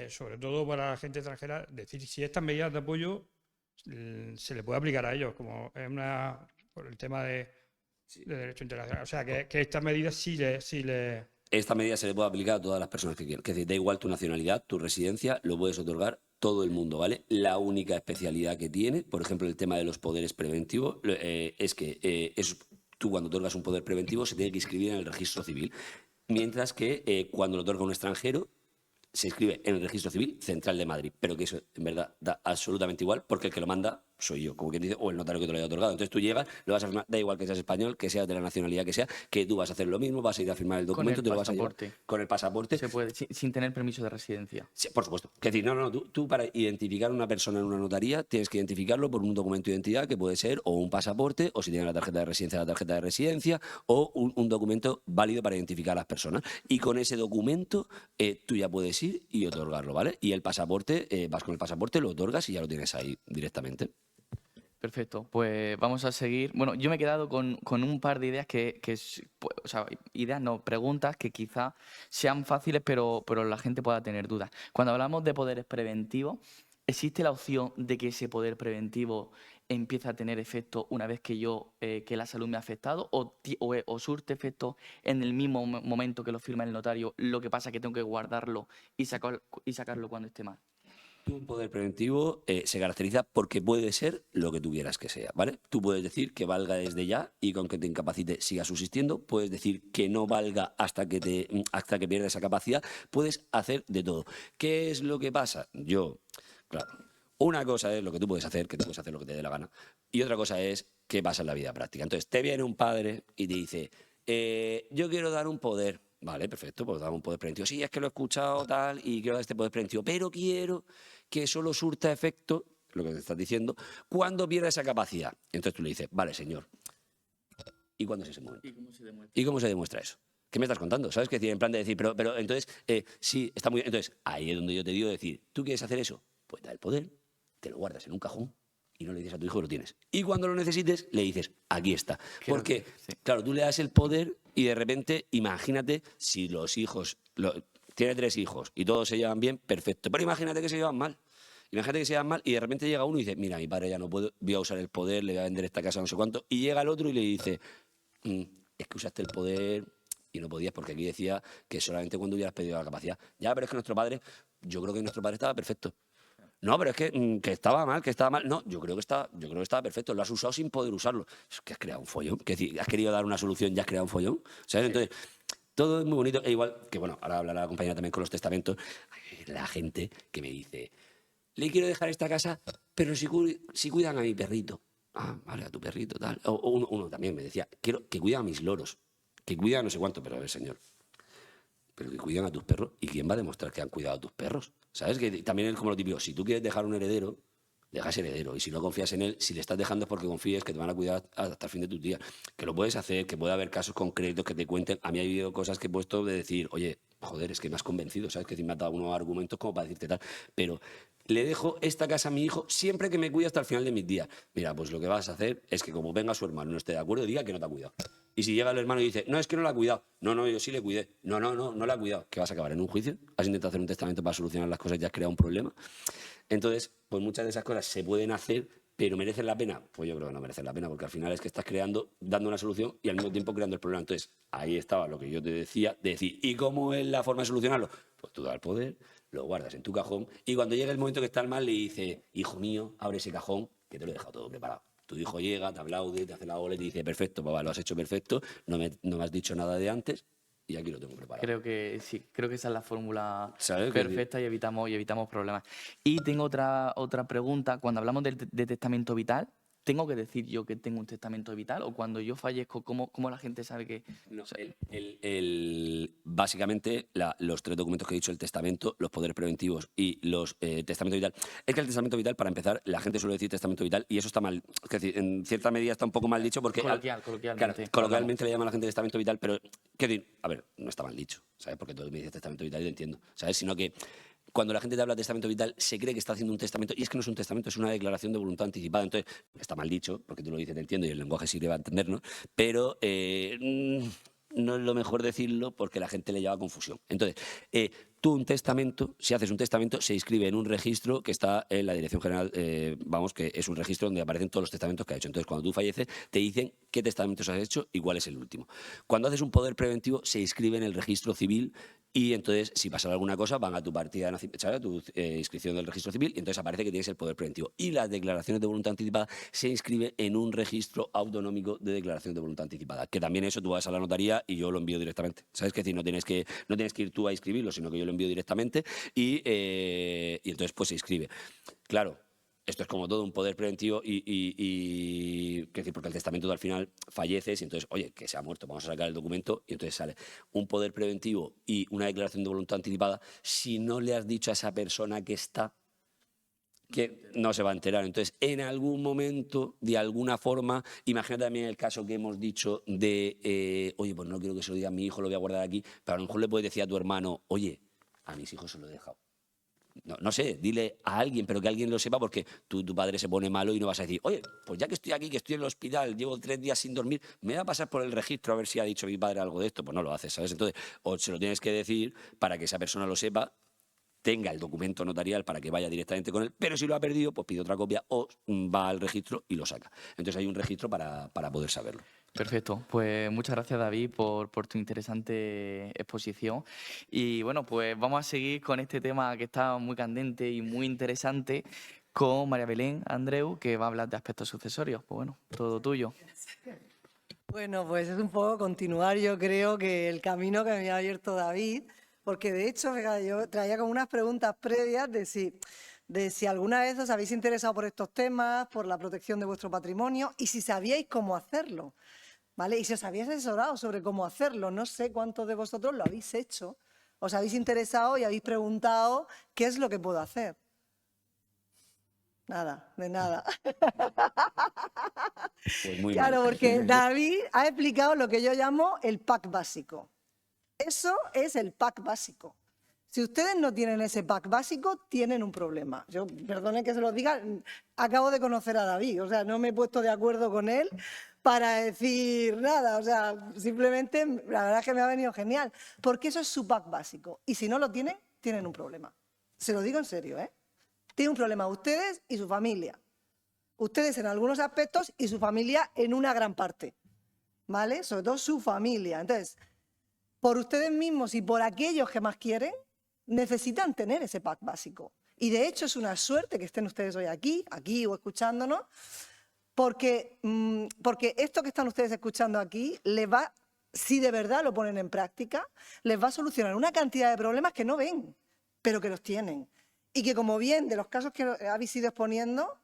sobre todo para la gente extranjera, decir si estas medidas de apoyo se le puede aplicar a ellos, como es por el tema de derecho internacional. O sea, que estas medidas sí le... Esta medida se le puede aplicar a todas las personas que quieran. Que da igual tu nacionalidad, tu residencia, lo puedes otorgar todo el mundo, ¿vale? La única especialidad que tiene, por ejemplo, el tema de los poderes preventivos, es que tú cuando otorgas un poder preventivo se tiene que inscribir en el registro civil, mientras que cuando lo otorga un extranjero se inscribe en el registro civil central de Madrid, pero que eso en verdad da absolutamente igual porque el que lo manda soy yo, como quien dice, o el notario que te lo haya otorgado. Entonces tú llegas, lo vas a firmar, da igual que seas español, que seas de la nacionalidad que sea, que tú vas a hacer lo mismo, vas a ir a firmar el Con documento, el te lo vas a llevar pasaporte. con el pasaporte. Se puede, sin tener permiso de residencia. Sí, por supuesto. Es decir, no, tú para identificar a una persona en una notaría tienes que identificarlo por un documento de identidad que puede ser o un pasaporte, o si tiene la tarjeta de residencia, o un documento válido para identificar a las personas. Y con ese documento tú ya puedes ir y otorgarlo, ¿vale? Y el pasaporte, vas con el pasaporte, lo otorgas y ya lo tienes ahí directamente. Perfecto, pues vamos a seguir. Bueno, yo me he quedado con un par de ideas o sea, ideas no, preguntas que quizá sean fáciles, pero la gente pueda tener dudas. Cuando hablamos de poderes preventivos, ¿existe la opción de que ese poder preventivo empiece a tener efecto una vez que la salud me ha afectado o surte efecto en el mismo momento que lo firma el notario? Lo que pasa es que tengo que guardarlo y sacarlo cuando esté mal. Tu poder preventivo se caracteriza porque puede ser lo que tú quieras que sea, ¿vale? Tú puedes decir que valga desde ya y que aunque te incapacite siga subsistiendo, puedes decir que no valga hasta que pierda esa capacidad, puedes hacer de todo. ¿Qué es lo que pasa? Claro, una cosa es lo que tú puedes hacer, que tú puedes hacer lo que te dé la gana, y otra cosa es qué pasa en la vida práctica. Entonces, te viene un padre y te dice, yo quiero dar un poder. Vale, perfecto, pues dar un poder preventivo. Sí, es que lo he escuchado tal y quiero dar este poder preventivo, pero quiero que solo surta efecto, lo que te estás diciendo, cuando pierda esa capacidad. Entonces tú le dices, vale, señor, ¿y cuándo es ese momento? ¿Y cómo se demuestra eso? ¿Qué me estás contando? ¿Sabes qué decir? En plan de decir, pero entonces, sí, está muy bien. Entonces, ahí es donde yo te digo decir, ¿tú quieres hacer eso? Pues da el poder, te lo guardas en un cajón y no le dices a tu hijo que lo tienes. Y cuando lo necesites, le dices, aquí está. Creo Porque, que sí. claro, tú le das el poder y de repente, imagínate si los hijos, tiene 3 hijos y todos se llevan bien, perfecto. Pero imagínate que se llevan mal. Imagínate que se llevan mal y de repente llega uno y dice, mira, mi padre ya no puedo, voy a usar el poder, le voy a vender esta casa, no sé cuánto. Y llega el otro y le dice, es que usaste el poder y no podías porque aquí decía que solamente cuando hubieras pedido la capacidad. Ya, pero es que nuestro padre, yo creo que nuestro padre estaba perfecto. No, pero es que estaba mal, que estaba mal. No, yo creo que estaba perfecto. Lo has usado sin poder usarlo. Es que has creado un follón. Que decir, has querido dar una solución y has creado un follón. ¿Sabes? Entonces, todo es muy bonito. E igual, que bueno, ahora hablará la compañera también con los testamentos. Hay la gente que me dice, le quiero dejar esta casa, pero si cuidan a mi perrito. Ah, vale, a tu perrito, tal. O uno también me decía, quiero que cuiden a mis loros. Que cuidan no sé cuánto, pero a ver, señor. Pero que cuidan a tus perros. ¿Y quién va a demostrar que han cuidado a tus perros? ¿Sabes? Que también es como lo típico. Si tú quieres dejar un heredero, dejas heredero. Y si no confías en él, si le estás dejando es porque confíes que te van a cuidar hasta el fin de tus días. Que lo puedes hacer, que puede haber casos concretos que te cuenten. A mí ha habido cosas que he puesto de decir, oye, joder, es que me has convencido, ¿sabes? Que me has dado unos argumentos como para decirte tal. Pero le dejo esta casa a mi hijo siempre que me cuide hasta el final de mis días. Mira, pues lo que vas a hacer es que como venga su hermano y no esté de acuerdo, diga que no te ha cuidado. Y si llega el hermano y dice, no, es que no la ha cuidado. No, yo sí le cuidé. No la ha cuidado. ¿Qué vas a acabar en un juicio? ¿Has intentado hacer un testamento para solucionar las cosas y has creado un problema? Entonces, pues muchas de esas cosas se pueden hacer, pero ¿merecen la pena? Pues yo creo que no merecen la pena, porque al final es que estás dando una solución y al mismo tiempo creando el problema. Entonces, ahí estaba lo que yo te decía, de decir, ¿y cómo es la forma de solucionarlo? Pues tú das el poder, lo guardas en tu cajón y cuando llega el momento que está mal le dice, hijo mío, abre ese cajón que te lo he dejado todo preparado. Tu hijo llega, te aplaude, te hace la ola y te dice, perfecto, papá, lo has hecho perfecto, no me has dicho nada de antes y aquí lo tengo preparado. Creo que sí, creo que esa es la fórmula ¿Sabes? perfecta y evitamos problemas. Y tengo otra pregunta. Cuando hablamos de testamento vital, ¿tengo que decir yo que tengo un testamento vital? ¿O cuando yo fallezco, cómo la gente sabe que...? No, básicamente, los 3 documentos que he dicho, el testamento, los poderes preventivos y los testamento vital. Es que el testamento vital, para empezar, la gente suele decir testamento vital y eso está mal. Es decir, en cierta medida está un poco mal dicho porque... Coloquialmente. Claro, coloquialmente le llama a la gente testamento vital, pero, ¿qué decir? A ver, no está mal dicho, ¿sabes? Porque tú me dices testamento vital y lo entiendo, ¿sabes? Sino que cuando la gente te habla de testamento vital, se cree que está haciendo un testamento, y es que no es un testamento, es una declaración de voluntad anticipada. Entonces, está mal dicho, porque tú lo dices, te entiendo, y el lenguaje sí le va a entender, ¿no? Pero no es lo mejor decirlo porque la gente le lleva a confusión. Entonces, tú un testamento, si haces un testamento, se inscribe en un registro que está en la Dirección General, que es un registro donde aparecen todos los testamentos que ha hecho. Entonces, cuando tú falleces, te dicen qué testamentos has hecho y cuál es el último. Cuando haces un poder preventivo, se inscribe en el registro civil y entonces, si pasa alguna cosa, van a tu partida de nacimiento, ¿sabes? A tu inscripción del registro civil y entonces aparece que tienes el poder preventivo. Y las declaraciones de voluntad anticipada se inscribe en un registro autonómico de declaraciones de voluntad anticipada, que también eso tú vas a la notaría y yo lo envío directamente. ¿Sabes? Que decir, no tienes que ir tú a inscribirlo, sino que yo lo envío directamente y entonces pues se inscribe. Claro, esto es como todo un poder preventivo y decir, porque el testamento al final falleces y entonces, oye, que se ha muerto, vamos a sacar el documento y entonces sale un poder preventivo y una declaración de voluntad anticipada. Si no le has dicho a esa persona que está, que no se va a enterar. Entonces, en algún momento, de alguna forma, imagínate también el caso que hemos dicho de, oye, pues no quiero que se lo diga a mi hijo, lo voy a guardar aquí, pero a lo mejor le puedes decir a tu hermano, oye, a mis hijos se lo he dejado. No sé, dile a alguien, pero que alguien lo sepa porque tu padre se pone malo y no vas a decir, oye, pues ya que estoy aquí, que estoy en el hospital, llevo 3 días sin dormir, me voy a pasar por el registro a ver si ha dicho mi padre algo de esto. Pues no lo haces, ¿sabes? Entonces, o se lo tienes que decir para que esa persona lo sepa, tenga el documento notarial para que vaya directamente con él, pero si lo ha perdido, pues pide otra copia o va al registro y lo saca. Entonces hay un registro para poder saberlo. Perfecto, pues muchas gracias David por tu interesante exposición y bueno, pues vamos a seguir con este tema que está muy candente y muy interesante con María Belén Andreu, que va a hablar de aspectos sucesorios. Pues bueno, todo tuyo. Bueno, pues es un poco continuar, yo creo, que el camino que me ha abierto David, porque de hecho, fíjate, yo traía como unas preguntas previas de si de si alguna vez os habéis interesado por estos temas, por la protección de vuestro patrimonio y si sabíais cómo hacerlo, ¿vale? Y si os habéis asesorado sobre cómo hacerlo, no sé cuántos de vosotros lo habéis hecho, os habéis interesado y habéis preguntado qué es lo que puedo hacer. Nada, de nada. Pues muy Claro, mal. porque David ha explicado lo que yo llamo el pack básico. Eso es el pack básico. Si ustedes no tienen ese pack básico, tienen un problema. Yo, perdone que se lo diga, acabo de conocer a David, o sea, no me he puesto de acuerdo con él para decir nada, o sea, simplemente la verdad es que me ha venido genial, porque eso es su pack básico. Y si no lo tienen, tienen un problema. Se lo digo en serio, ¿eh? Tienen un problema ustedes y su familia. Ustedes en algunos aspectos y su familia en una gran parte, ¿vale? Sobre todo su familia. Entonces, por ustedes mismos y por aquellos que más quieren, necesitan tener ese pack básico. Y de hecho es una suerte que estén ustedes hoy aquí o escuchándonos, porque esto que están ustedes escuchando aquí les va, si de verdad lo ponen en práctica, les va a solucionar una cantidad de problemas que no ven, pero que los tienen. Y que como bien de los casos que habéis ido exponiendo,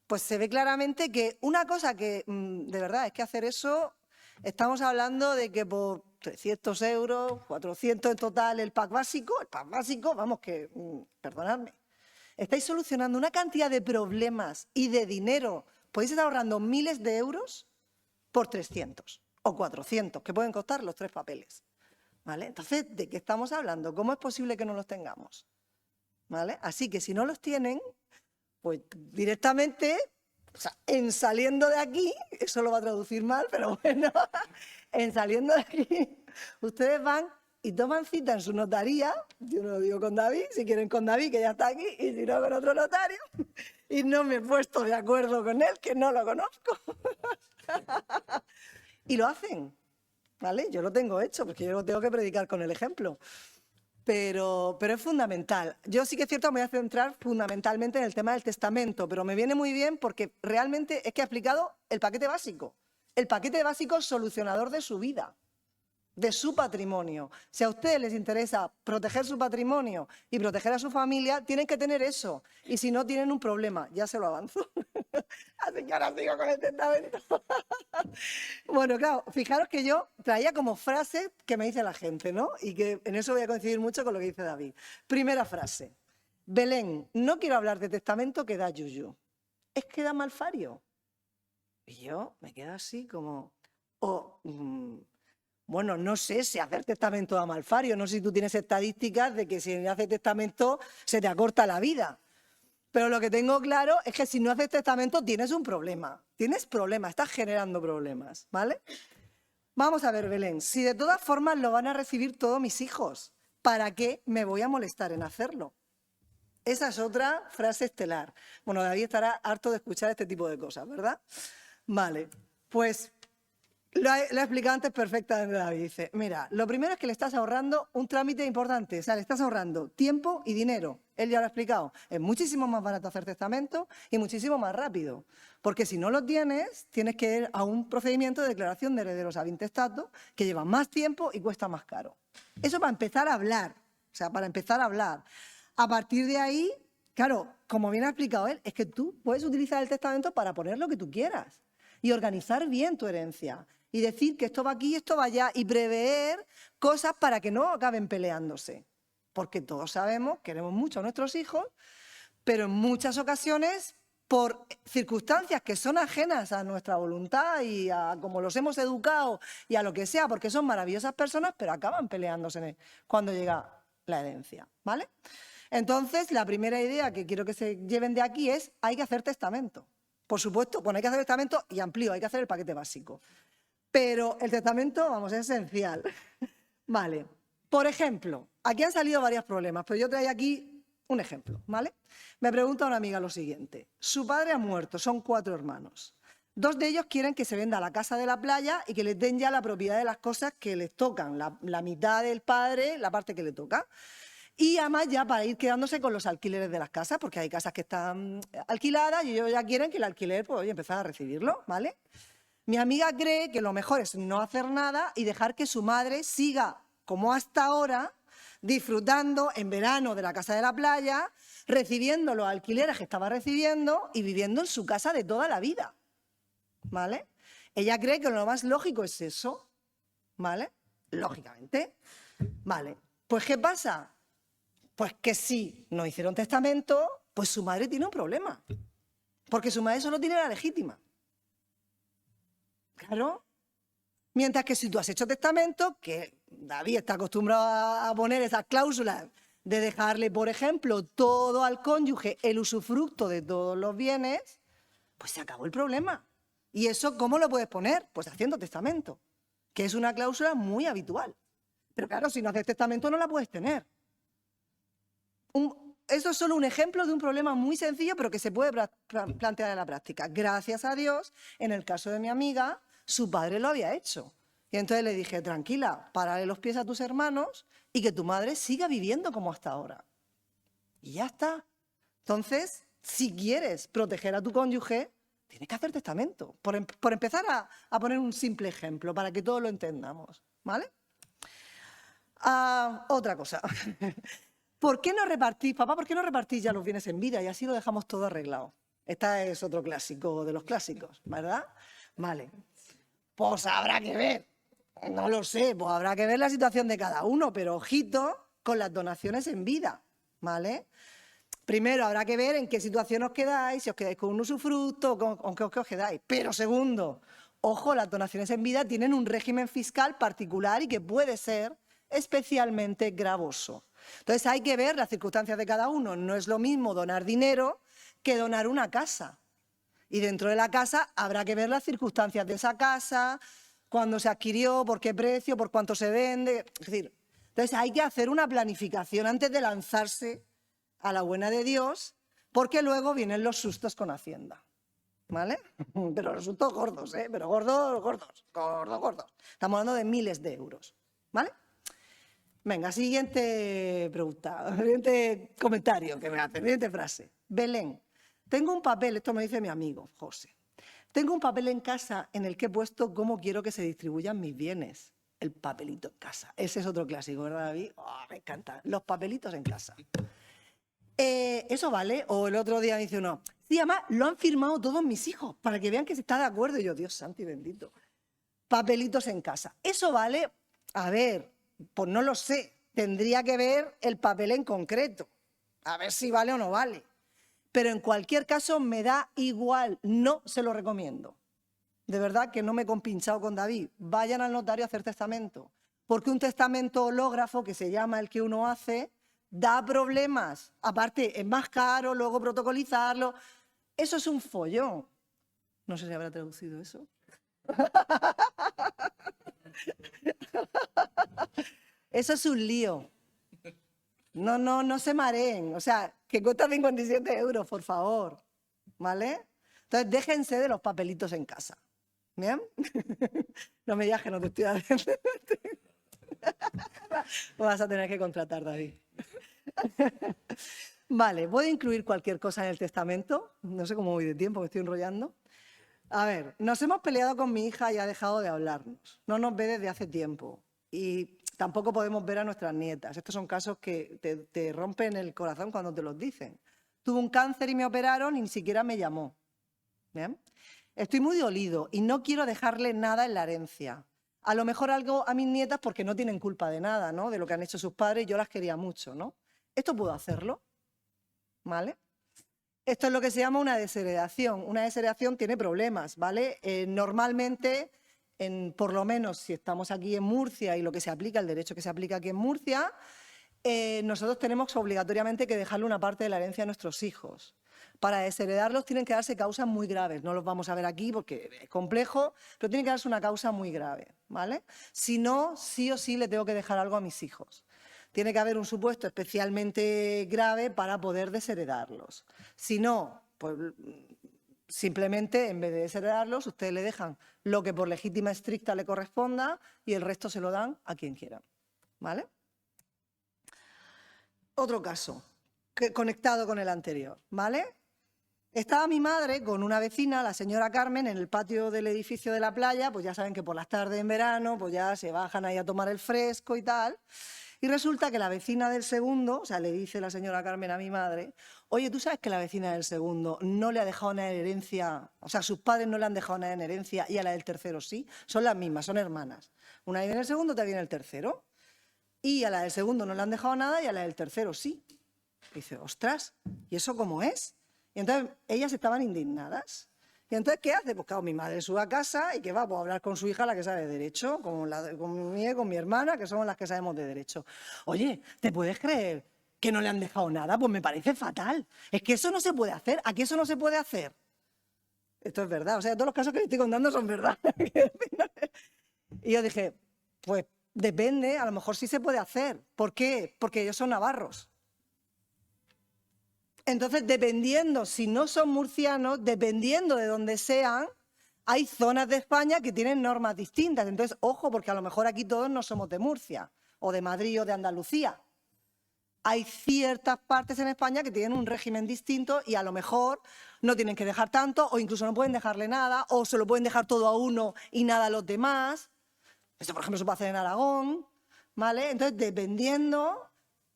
pues se ve claramente que una cosa que de verdad es que hacer eso, estamos hablando de que por 300 euros, 400 en total el pack básico, vamos que, perdonadme, estáis solucionando una cantidad de problemas y de dinero, podéis estar ahorrando miles de euros por 300 o 400, que pueden costar los 3 papeles, ¿vale? Entonces, ¿de qué estamos hablando? ¿Cómo es posible que no los tengamos? ¿Vale? Así que si no los tienen, pues directamente, o sea, en saliendo de aquí, eso lo va a traducir mal, pero bueno, en saliendo de aquí, ustedes van y toman cita en su notaría, yo no lo digo con David, si quieren con David, que ya está aquí, y si no con otro notario, y no me he puesto de acuerdo con él, que no lo conozco. Y lo hacen, ¿vale? Yo lo tengo hecho, porque yo lo tengo que predicar con el ejemplo. Pero es fundamental. Yo sí que es cierto, me voy a centrar fundamentalmente en el tema del testamento, pero me viene muy bien porque realmente es que ha explicado el paquete básico solucionador de su vida, de su patrimonio. Si a ustedes les interesa proteger su patrimonio y proteger a su familia, tienen que tener eso. Y si no, tienen un problema. Ya se lo avanzo. Así que ahora sigo con el testamento. Bueno, claro, fijaros que yo traía como frase que me dice la gente, ¿no? Y que en eso voy a coincidir mucho con lo que dice David. Primera frase. Belén, no quiero hablar de testamento que da yuyu. Es que da malfario. Y yo me quedo así como... bueno, no sé si hacer testamento da malfario. No sé si tú tienes estadísticas de que si haces testamento se te acorta la vida. Pero lo que tengo claro es que si no haces testamento tienes un problema. Tienes problemas, estás generando problemas, ¿vale? Vamos a ver, Belén, si de todas formas lo van a recibir todos mis hijos, ¿para qué me voy a molestar en hacerlo? Esa es otra frase estelar. Bueno, David estará harto de escuchar este tipo de cosas, ¿verdad? Vale, pues lo he explicado antes perfectamente, David. Dice, mira, lo primero es que le estás ahorrando un trámite importante, o sea, le estás ahorrando tiempo y dinero. Él ya lo ha explicado. Es muchísimo más barato hacer testamento y muchísimo más rápido. Porque si no lo tienes, tienes que ir a un procedimiento de declaración de herederos ad intestato que lleva más tiempo y cuesta más caro. Eso para empezar a hablar, o sea, para empezar a hablar. A partir de ahí, claro, como bien ha explicado él, es que tú puedes utilizar el testamento para poner lo que tú quieras y organizar bien tu herencia. Y decir que esto va aquí, esto va allá, y prever cosas para que no acaben peleándose. Porque todos sabemos, queremos mucho a nuestros hijos, pero en muchas ocasiones, por circunstancias que son ajenas a nuestra voluntad y a cómo los hemos educado y a lo que sea, porque son maravillosas personas, pero acaban peleándose cuando llega la herencia, ¿vale? Entonces, la primera idea que quiero que se lleven de aquí es, hay que hacer testamento. Por supuesto, bueno, hay que hacer testamento y amplío, hay que hacer el paquete básico. Pero el testamento, vamos, es esencial. Vale. Por ejemplo, aquí han salido varios problemas, pero yo traigo aquí un ejemplo, ¿vale? Me pregunta una amiga lo siguiente. Su padre ha muerto, son 4 hermanos. 2 de ellos quieren que se venda la casa de la playa y que les den ya la propiedad de las cosas que les tocan, la mitad del padre, la parte que le toca. Y además ya para ir quedándose con los alquileres de las casas, porque hay casas que están alquiladas y ellos ya quieren que el alquiler, pues, oye, empezar a recibirlo, ¿vale? Mi amiga cree que lo mejor es no hacer nada y dejar que su madre siga, como hasta ahora, disfrutando en verano de la casa de la playa, recibiendo los alquileres que estaba recibiendo y viviendo en su casa de toda la vida, ¿vale? Ella cree que lo más lógico es eso, ¿vale? Lógicamente. Vale, pues ¿qué pasa? Pues que si no hicieron testamento, pues su madre tiene un problema. Porque su madre solo tiene la legítima. Claro. Mientras que si tú has hecho testamento, que David está acostumbrado a poner esas cláusulas de dejarle, por ejemplo, todo al cónyuge, el usufructo de todos los bienes, pues se acabó el problema. ¿Y eso cómo lo puedes poner? Pues haciendo testamento, que es una cláusula muy habitual. Pero claro, si no haces testamento no la puedes tener. Eso es solo un ejemplo de un problema muy sencillo, pero que se puede plantear en la práctica. Gracias a Dios, en el caso de mi amiga, su padre lo había hecho. Y entonces le dije, tranquila, párale los pies a tus hermanos y que tu madre siga viviendo como hasta ahora. Y ya está. Entonces, si quieres proteger a tu cónyuge, tienes que hacer testamento. Por empezar a poner un simple ejemplo, para que todos lo entendamos. ¿Vale? Otra cosa. ¿Por qué no repartís, papá, por qué no repartís ya los bienes en vida y así lo dejamos todo arreglado? Este es otro clásico de los clásicos, ¿verdad? Vale. Pues habrá que ver. No lo sé, pues habrá que ver la situación de cada uno, pero ojito con las donaciones en vida, ¿vale? Primero, habrá que ver en qué situación os quedáis, si os quedáis con un usufructo o con qué os quedáis. Pero segundo, ojo, las donaciones en vida tienen un régimen fiscal particular y que puede ser especialmente gravoso. Entonces hay que ver las circunstancias de cada uno. No es lo mismo donar dinero que donar una casa. Y dentro de la casa habrá que ver las circunstancias de esa casa, cuándo se adquirió, por qué precio, por cuánto se vende. Es decir, entonces hay que hacer una planificación antes de lanzarse a la buena de Dios, porque luego vienen los sustos con Hacienda. ¿Vale? Pero los sustos gordos, ¿eh? Pero gordos. Estamos hablando de miles de euros. ¿Vale? Venga, siguiente pregunta, siguiente comentario que me hace, siguiente frase. Belén, tengo un papel, esto me dice mi amigo José, tengo un papel en casa en el que he puesto cómo quiero que se distribuyan mis bienes. El papelito en casa. Ese es otro clásico, ¿verdad, David? Oh, me encanta. Los papelitos en casa. ¿Eso vale? O el otro día me dice uno, sí, además lo han firmado todos mis hijos para que vean que se está de acuerdo. Y yo, Dios santo y bendito. Papelitos en casa. ¿Eso vale? A ver, pues no lo sé. Tendría que ver el papel en concreto. A ver si vale o no vale. Pero en cualquier caso me da igual. No se lo recomiendo. De verdad que no me he compinchado con David. Vayan al notario a hacer testamento. Porque un testamento hológrafo, que se llama el que uno hace, da problemas. Aparte, es más caro luego protocolizarlo. Eso es un follón. No sé si habrá traducido eso. Eso es un lío. No se mareen. O sea, que cuesta 57 euros, por favor. ¿Vale? Entonces, déjense de los papelitos en casa. ¿Bien? No me digas que no te estoy haciendo. Vas a tener que contratar, David. Vale, ¿voy a incluir cualquier cosa en el testamento? No sé cómo voy de tiempo, me estoy enrollando. A ver, nos hemos peleado con mi hija y ha dejado de hablarnos. No nos ve desde hace tiempo. Y tampoco podemos ver a nuestras nietas. Estos son casos que te rompen el corazón cuando te los dicen. Tuve un cáncer y me operaron y ni siquiera me llamó. ¿Bien? Estoy muy dolido y no quiero dejarle nada en la herencia. A lo mejor algo a mis nietas porque no tienen culpa de nada, ¿no? De lo que han hecho sus padres, yo las quería mucho, ¿no? ¿Esto puedo hacerlo? ¿Vale? Esto es lo que se llama una desheredación. Una desheredación tiene problemas, ¿vale? Normalmente, por lo menos si estamos aquí en Murcia y lo que se aplica, el derecho que se aplica aquí en Murcia, nosotros tenemos obligatoriamente que dejarle una parte de la herencia a nuestros hijos. Para desheredarlos tienen que darse causas muy graves. No los vamos a ver aquí porque es complejo, pero tiene que darse una causa muy grave, ¿vale? Si no, sí o sí le tengo que dejar algo a mis hijos. Tiene que haber un supuesto especialmente grave para poder desheredarlos. Si no, pues simplemente en vez de desheredarlos, ustedes le dejan lo que por legítima estricta le corresponda y el resto se lo dan a quien quieran, ¿vale? Otro caso, conectado con el anterior, ¿vale? Estaba mi madre con una vecina, la señora Carmen, en el patio del edificio de la playa, pues ya saben que por las tardes en verano, pues ya se bajan ahí a tomar el fresco y tal. Y resulta que la vecina del segundo, o sea, le dice la señora Carmen a mi madre, oye, ¿tú sabes que la vecina del segundo no le ha dejado nada en herencia? O sea, sus padres no le han dejado nada en herencia y a la del tercero sí. Son las mismas, son hermanas. Una vive en el segundo, otra vive en el tercero. Y a la del segundo no le han dejado nada y a la del tercero sí. Y dice, ostras, ¿y eso cómo es? Y entonces ellas estaban indignadas. Y entonces, ¿qué hace? Pues claro, mi madre sube a casa y que va pues, a hablar con su hija, la que sabe de derecho, con mi hermana, que somos las que sabemos de derecho. Oye, ¿te puedes creer que no le han dejado nada? Pues me parece fatal. Es que eso no se puede hacer. ¿A qué eso no se puede hacer? Esto es verdad. O sea, todos los casos que le estoy contando son verdad. Y yo dije, pues depende, a lo mejor sí se puede hacer. ¿Por qué? Porque ellos son navarros. Entonces, dependiendo, si no son murcianos, dependiendo de donde sean, hay zonas de España que tienen normas distintas. Entonces, ojo, porque a lo mejor aquí todos no somos de Murcia, o de Madrid o de Andalucía. Hay ciertas partes en España que tienen un régimen distinto y a lo mejor no tienen que dejar tanto, o incluso no pueden dejarle nada, o se lo pueden dejar todo a uno y nada a los demás. Esto, por ejemplo, se puede hacer en Aragón, ¿vale? Entonces, dependiendo...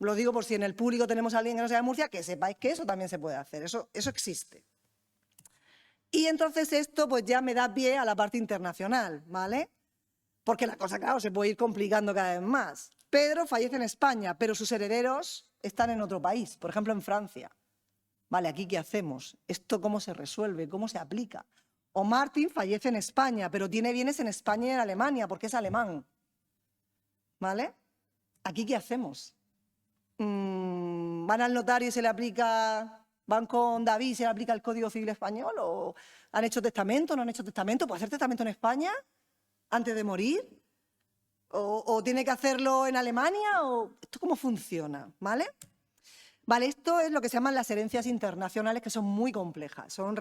Lo digo por si en el público tenemos a alguien que no sea de Murcia, que sepáis que eso también se puede hacer, eso existe. Y entonces esto pues ya me da pie a la parte internacional, ¿vale? Porque la cosa, claro, se puede ir complicando cada vez más. Pedro fallece en España, pero sus herederos están en otro país, por ejemplo en Francia. Vale, ¿aquí qué hacemos? ¿Esto cómo se resuelve? ¿Cómo se aplica? O Martín fallece en España, pero tiene bienes en España y en Alemania, porque es alemán. ¿Vale? ¿Aquí qué hacemos? ¿Van al notario y se le aplica, van con David y se le aplica el Código Civil Español? ¿O han hecho testamento, no han hecho testamento? ¿Puede hacer testamento en España antes de morir? ¿O tiene que hacerlo en Alemania? ¿O esto cómo funciona? ¿Vale? Vale, esto es lo que se llaman las herencias internacionales, que son muy complejas, son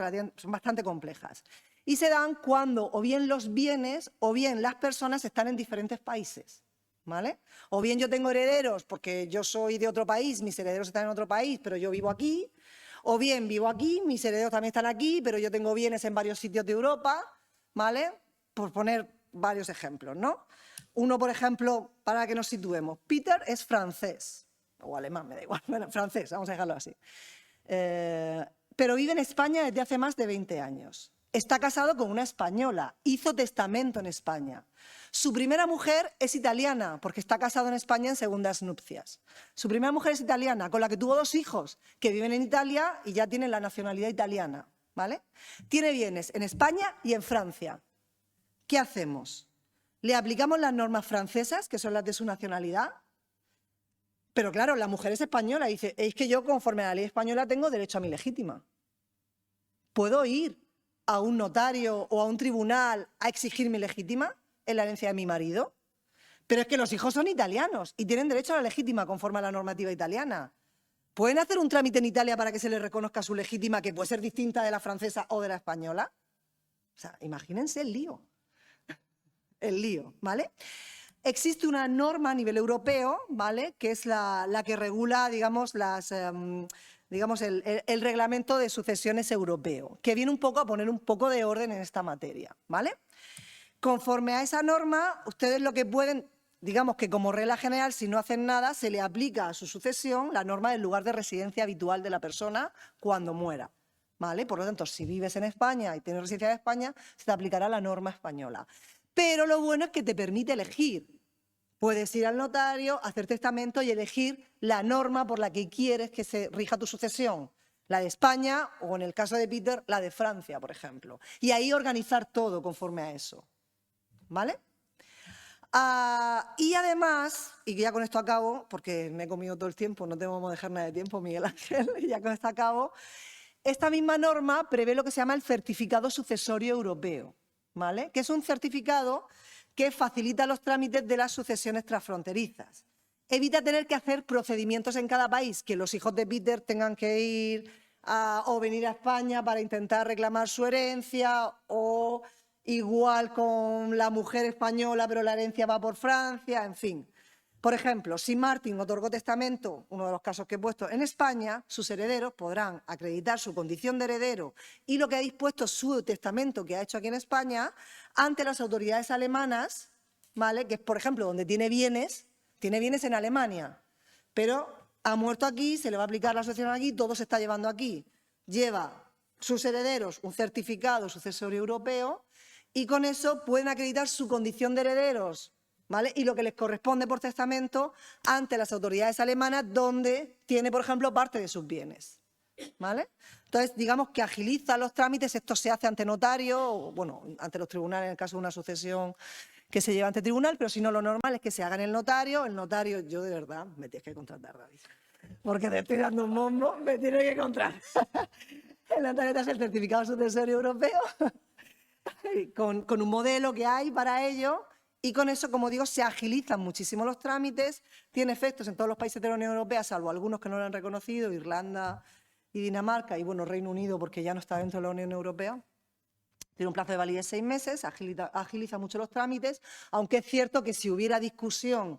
bastante complejas. Y se dan cuando o bien los bienes o bien las personas están en diferentes países. ¿Vale? O bien yo tengo herederos porque yo soy de otro país, mis herederos están en otro país, pero yo vivo aquí. O bien vivo aquí, mis herederos también están aquí, pero yo tengo bienes en varios sitios de Europa, ¿vale? Por poner varios ejemplos, ¿no? Uno, por ejemplo, para que nos situemos. Peter es francés, o alemán, me da igual, bueno, francés, vamos a dejarlo así. Pero vive en España desde hace más de 20 años. Está casado con una española, hizo testamento en España. Su primera mujer es italiana, porque está casado en España en segundas nupcias. Su primera mujer es italiana, con la que tuvo 2 hijos, que viven en Italia y ya tienen la nacionalidad italiana, ¿vale? Tiene bienes en España y en Francia. ¿Qué hacemos? ¿Le aplicamos las normas francesas, que son las de su nacionalidad? Pero claro, la mujer es española y dice, es que yo conforme a la ley española tengo derecho a mi legítima. ¿Puedo ir a un notario o a un tribunal a exigir mi legítima en la herencia de mi marido? Pero es que los hijos son italianos y tienen derecho a la legítima conforme a la normativa italiana. ¿Pueden hacer un trámite en Italia para que se les reconozca su legítima, que puede ser distinta de la francesa o de la española? O sea, imagínense el lío. El lío, ¿vale? Existe una norma a nivel europeo, ¿vale? Que es la que regula, digamos, el reglamento de sucesiones europeo, que viene un poco a poner un poco de orden en esta materia, ¿vale? Conforme a esa norma, ustedes lo que pueden, digamos que como regla general, si no hacen nada, se le aplica a su sucesión la norma del lugar de residencia habitual de la persona cuando muera, ¿vale? Por lo tanto, si vives en España y tienes residencia en España, se te aplicará la norma española. Pero lo bueno es que te permite elegir. Puedes ir al notario, hacer testamento y elegir la norma por la que quieres que se rija tu sucesión. La de España o, en el caso de Peter, la de Francia, por ejemplo. Y ahí organizar todo conforme a eso. ¿Vale? Y además, y ya con esto acabo, porque me he comido todo el tiempo, no tengo que dejar nada de tiempo, Miguel Ángel, y ya con esto acabo, esta misma norma prevé lo que se llama el certificado sucesorio europeo, ¿vale? Que es un certificado que facilita los trámites de las sucesiones transfronterizas. Evita tener que hacer procedimientos en cada país, que los hijos de Peter tengan que ir o venir a España para intentar reclamar su herencia, o igual con la mujer española, pero la herencia va por Francia, en fin. Por ejemplo, si Martin otorgó testamento, uno de los casos que he puesto, en España, sus herederos podrán acreditar su condición de heredero y lo que ha dispuesto su testamento que ha hecho aquí en España ante las autoridades alemanas, ¿vale? Que es, por ejemplo, donde tiene bienes en Alemania, pero ha muerto aquí, se le va a aplicar la sucesión aquí, todo se está llevando aquí. Lleva sus herederos un certificado sucesorio europeo y con eso pueden acreditar su condición de herederos, ¿vale? Y lo que les corresponde por testamento ante las autoridades alemanas, donde tiene, por ejemplo, parte de sus bienes, ¿vale? Entonces, digamos que agiliza los trámites, esto se hace ante notario, o, bueno, ante los tribunales en el caso de una sucesión que se lleva ante tribunal, pero si no, lo normal es que se haga en el notario, yo de verdad, me tienes que contratar, David, porque te estoy dando un bombo, me tienes que contratar. El notario te hace el certificado sucesorio europeo, con un modelo que hay para ello, y con eso, como digo, se agilizan muchísimo los trámites, tiene efectos en todos los países de la Unión Europea, salvo algunos que no lo han reconocido, Irlanda y Dinamarca, y bueno, Reino Unido, porque ya no está dentro de la Unión Europea. Tiene un plazo de validez 6 meses, agiliza mucho los trámites, aunque es cierto que si hubiera discusión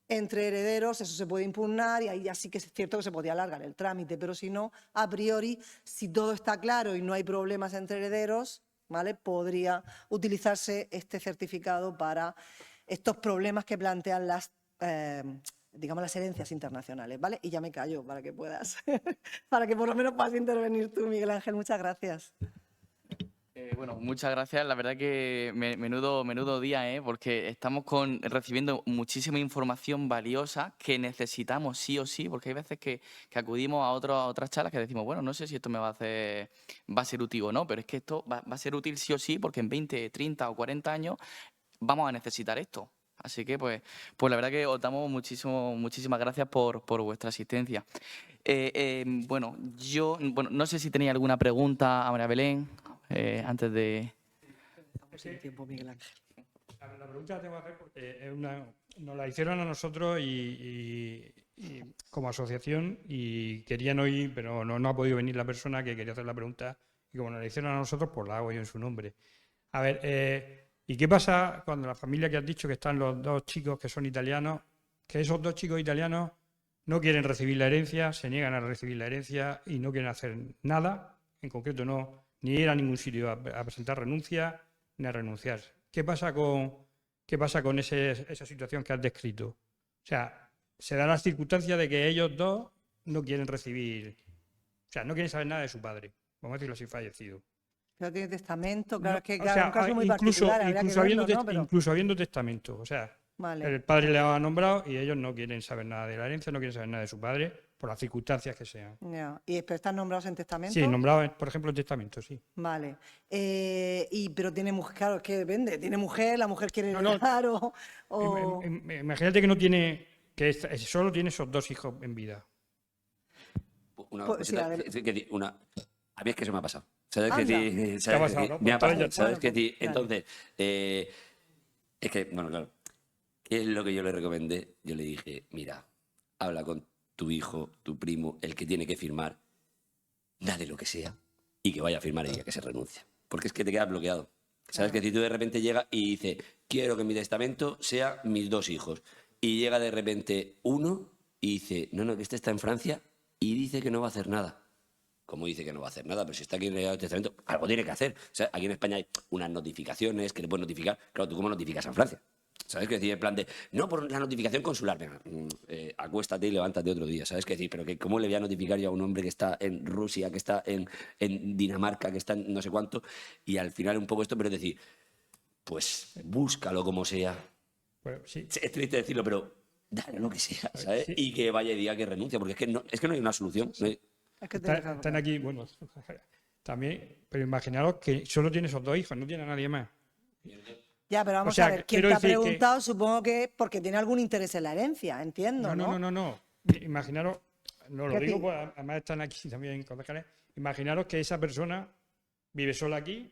entre herederos, eso se puede impugnar y ahí ya sí que es cierto que se podría alargar el trámite, pero si no, a priori, si todo está claro y no hay problemas entre herederos, ¿vale? Podría utilizarse este certificado para estos problemas que plantean digamos, las herencias internacionales, ¿vale? Y ya me callo para que puedas, para que por lo menos puedas intervenir tú, Miguel Ángel. Muchas gracias. Bueno, muchas gracias. La verdad que menudo día, porque estamos recibiendo muchísima información valiosa que necesitamos sí o sí, porque hay veces que acudimos a otras charlas que decimos, bueno, no sé si esto va a ser útil o no, pero es que esto va a ser útil sí o sí, porque en 20, 30 o 40 años vamos a necesitar esto. Así que, pues la verdad que os damos muchísimas gracias por vuestra asistencia. Bueno, no sé si tenéis alguna pregunta a María Belén antes de... Estamos sin tiempo, Miguel Ángel. La pregunta la tengo que hacer porque nos la hicieron a nosotros y como asociación y querían oír, pero no ha podido venir la persona que quería hacer la pregunta y como nos la hicieron a nosotros, pues la hago yo en su nombre. A ver, ¿y qué pasa cuando la familia que has dicho que están los 2 chicos que son italianos, que esos 2 chicos italianos no quieren recibir la herencia, se niegan a recibir la herencia y no quieren hacer nada, en concreto ni ir a ningún sitio a presentar renuncia ni a renunciar? ¿Qué pasa con esa situación que has descrito? O sea, se da la circunstancia de que ellos 2 no quieren recibir, o sea, no quieren saber nada de su padre, vamos a decirlo así, fallecido. Pero tiene testamento, claro, No, es que o claro, sea, es un caso muy particular, habría que verlo, ¿no? Pero, incluso habiendo testamento, o sea, vale. el padre le ha nombrado y ellos no quieren saber nada de la herencia, no quieren saber nada de su padre, por las circunstancias que sean. Ya. ¿Pero están nombrados en testamento? Sí, nombrados, por ejemplo, en testamento, sí. Vale. Pero tiene mujer, claro, es que depende. Tiene mujer, la mujer quiere No, heredar Imagínate que no tiene, solo tiene esos 2 hijos en vida. Una Pues, cosita, sí, a mí es que eso me ha pasado. ¿Sabes Anda. qué? ¿Te ha pasado, no? Me ha Pues pasado, entonces, ¿sabes qué? pues, Entonces, es que, bueno, claro, ¿qué es lo que yo le recomendé? Yo le dije, mira, habla con tu hijo, tu primo, el que tiene que firmar, dale lo que sea, y que vaya a firmar y diga que se renuncia. Porque es que te quedas bloqueado. ¿Sabes? Que si tú de repente llegas y dices, quiero que mi testamento sea mis 2 hijos, y llega de repente uno y dice, no, que este está en Francia y dice que no va a hacer nada. ¿Cómo dice que no va a hacer nada? Pero si está aquí en el testamento, algo tiene que hacer. O sea, aquí en España hay unas notificaciones que le puedes notificar. Claro, ¿tú cómo notificas en Francia? ¿Sabes qué decir? En plan de, no, por la notificación consular. Venga, acuéstate y levántate otro día. ¿Sabes qué decir? Pero que ¿cómo le voy a notificar yo a un hombre que está en Rusia, que está en Dinamarca, que está en no sé cuánto? Y al final un poco esto, pero es decir, pues búscalo como sea. Pues, sí. Es triste decirlo, pero dale lo que sea, ¿sabes? Sí. Y que vaya y diga que renuncia, porque es que no hay una solución. No hay... Es que te deja- Están aquí, bueno, también, pero imaginaros que solo tiene esos 2 hijos, no tiene a nadie más. Ya, pero vamos O sea, a ver, quien quiero te ha decir que- preguntado supongo que es porque tiene algún interés en la herencia, entiendo, ¿no? No. Imaginaros, no lo ¿Qué digo, ti- pues además están aquí también concejales. Imaginaros que esa persona vive sola aquí,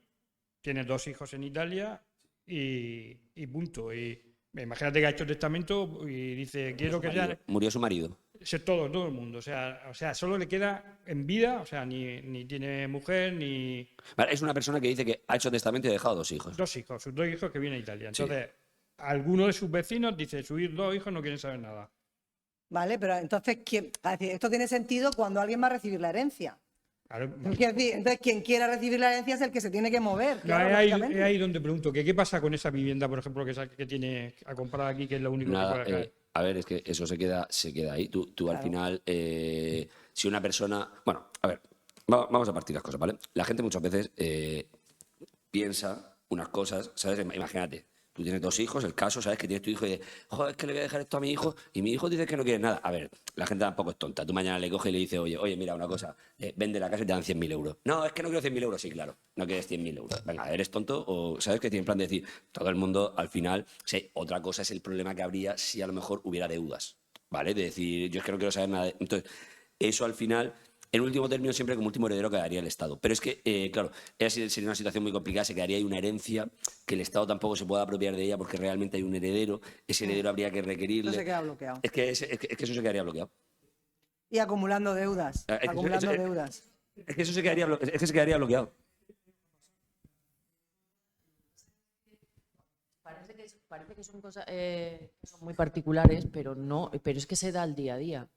tiene 2 hijos en Italia y punto. Y imagínate que ha hecho testamento y dice, quiero que sea Murió su marido. todo el mundo. O sea, solo le queda en vida, o sea, ni tiene mujer ni Vale, es una persona que dice que ha hecho testamento y ha dejado 2 hijos. 2 hijos, sus 2 hijos que vienen a Italia. Sí. Entonces, alguno de sus vecinos dice, sus 2 hijos no quieren saber nada. Vale, pero entonces, esto tiene sentido cuando alguien va a recibir la herencia. Claro, Quiero decir, entonces, quien quiera recibir la herencia es el que se tiene que mover. no, Claro, es lógicamente. ahí donde pregunto, que ¿qué pasa con esa vivienda, por ejemplo, que tiene a comprar aquí, que es lo único que Nada, puede caer? a ver, es que eso se queda ahí. Tú al Claro. final, si una persona... Bueno, a ver, vamos a partir las cosas, ¿vale? La gente muchas veces piensa unas cosas, ¿sabes? Imagínate, tú tienes 2 hijos, el caso, ¿sabes? Que tienes tu hijo y dices, joder, es que le voy a dejar esto a mi hijo y mi hijo dice que no quiere nada. A ver, la gente tampoco es tonta. Tú mañana le coges y le dices, oye, mira, una cosa, vende la casa y te dan 100.000 euros. No, es que no quiero 100.000 euros. Sí, claro, no quieres 100.000 euros. Venga, ¿eres tonto? O ¿sabes que tiene en plan de decir, todo el mundo al final... Sí, otra cosa es el problema que habría si a lo mejor hubiera deudas, ¿vale? De decir, yo es que no quiero saber nada. Entonces, eso al final... En último término, siempre como último heredero quedaría el Estado. Pero es que, claro, sería una situación muy complicada, se quedaría ahí una herencia que el Estado tampoco se pueda apropiar de ella porque realmente hay un heredero, ese heredero habría que requerirle. Eso se queda bloqueado. Es que eso se quedaría bloqueado. Y acumulando deudas. Es que Acumulando deudas. Es que eso se quedaría bloqueado. Parece que son cosas que son muy particulares, pero es que se da al día a día.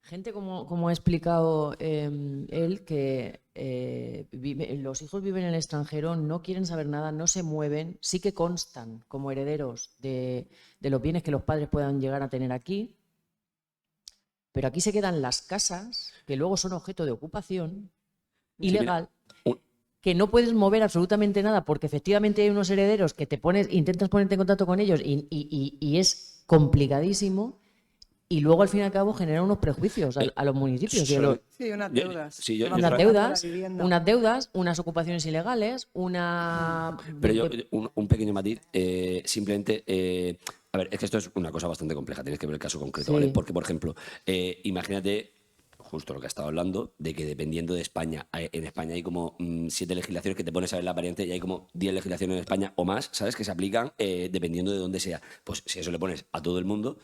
Gente como ha explicado él, que los hijos viven en el extranjero, no quieren saber nada, no se mueven, sí que constan como herederos de los bienes que los padres puedan llegar a tener aquí, pero aquí se quedan las casas, que luego son objeto de ocupación ilegal, que no puedes mover absolutamente nada, porque efectivamente hay unos herederos que intentas ponerte en contacto con ellos y es complicadísimo. Y luego, al fin y al cabo, genera unos prejuicios a los municipios. Sí, unas deudas. Unas deudas, unas ocupaciones ilegales, Pero yo, un pequeño matiz, simplemente... a ver, es que esto es una cosa bastante compleja, tienes que ver el caso concreto, Sí. ¿vale? Porque, por ejemplo, imagínate, justo lo que estaba hablando, de que dependiendo de España, en España hay como 7 legislaciones que te pones a ver la variante y hay como 10 legislaciones en España o más, ¿sabes? Que se aplican dependiendo de dónde sea. Pues si eso le pones a todo el mundo...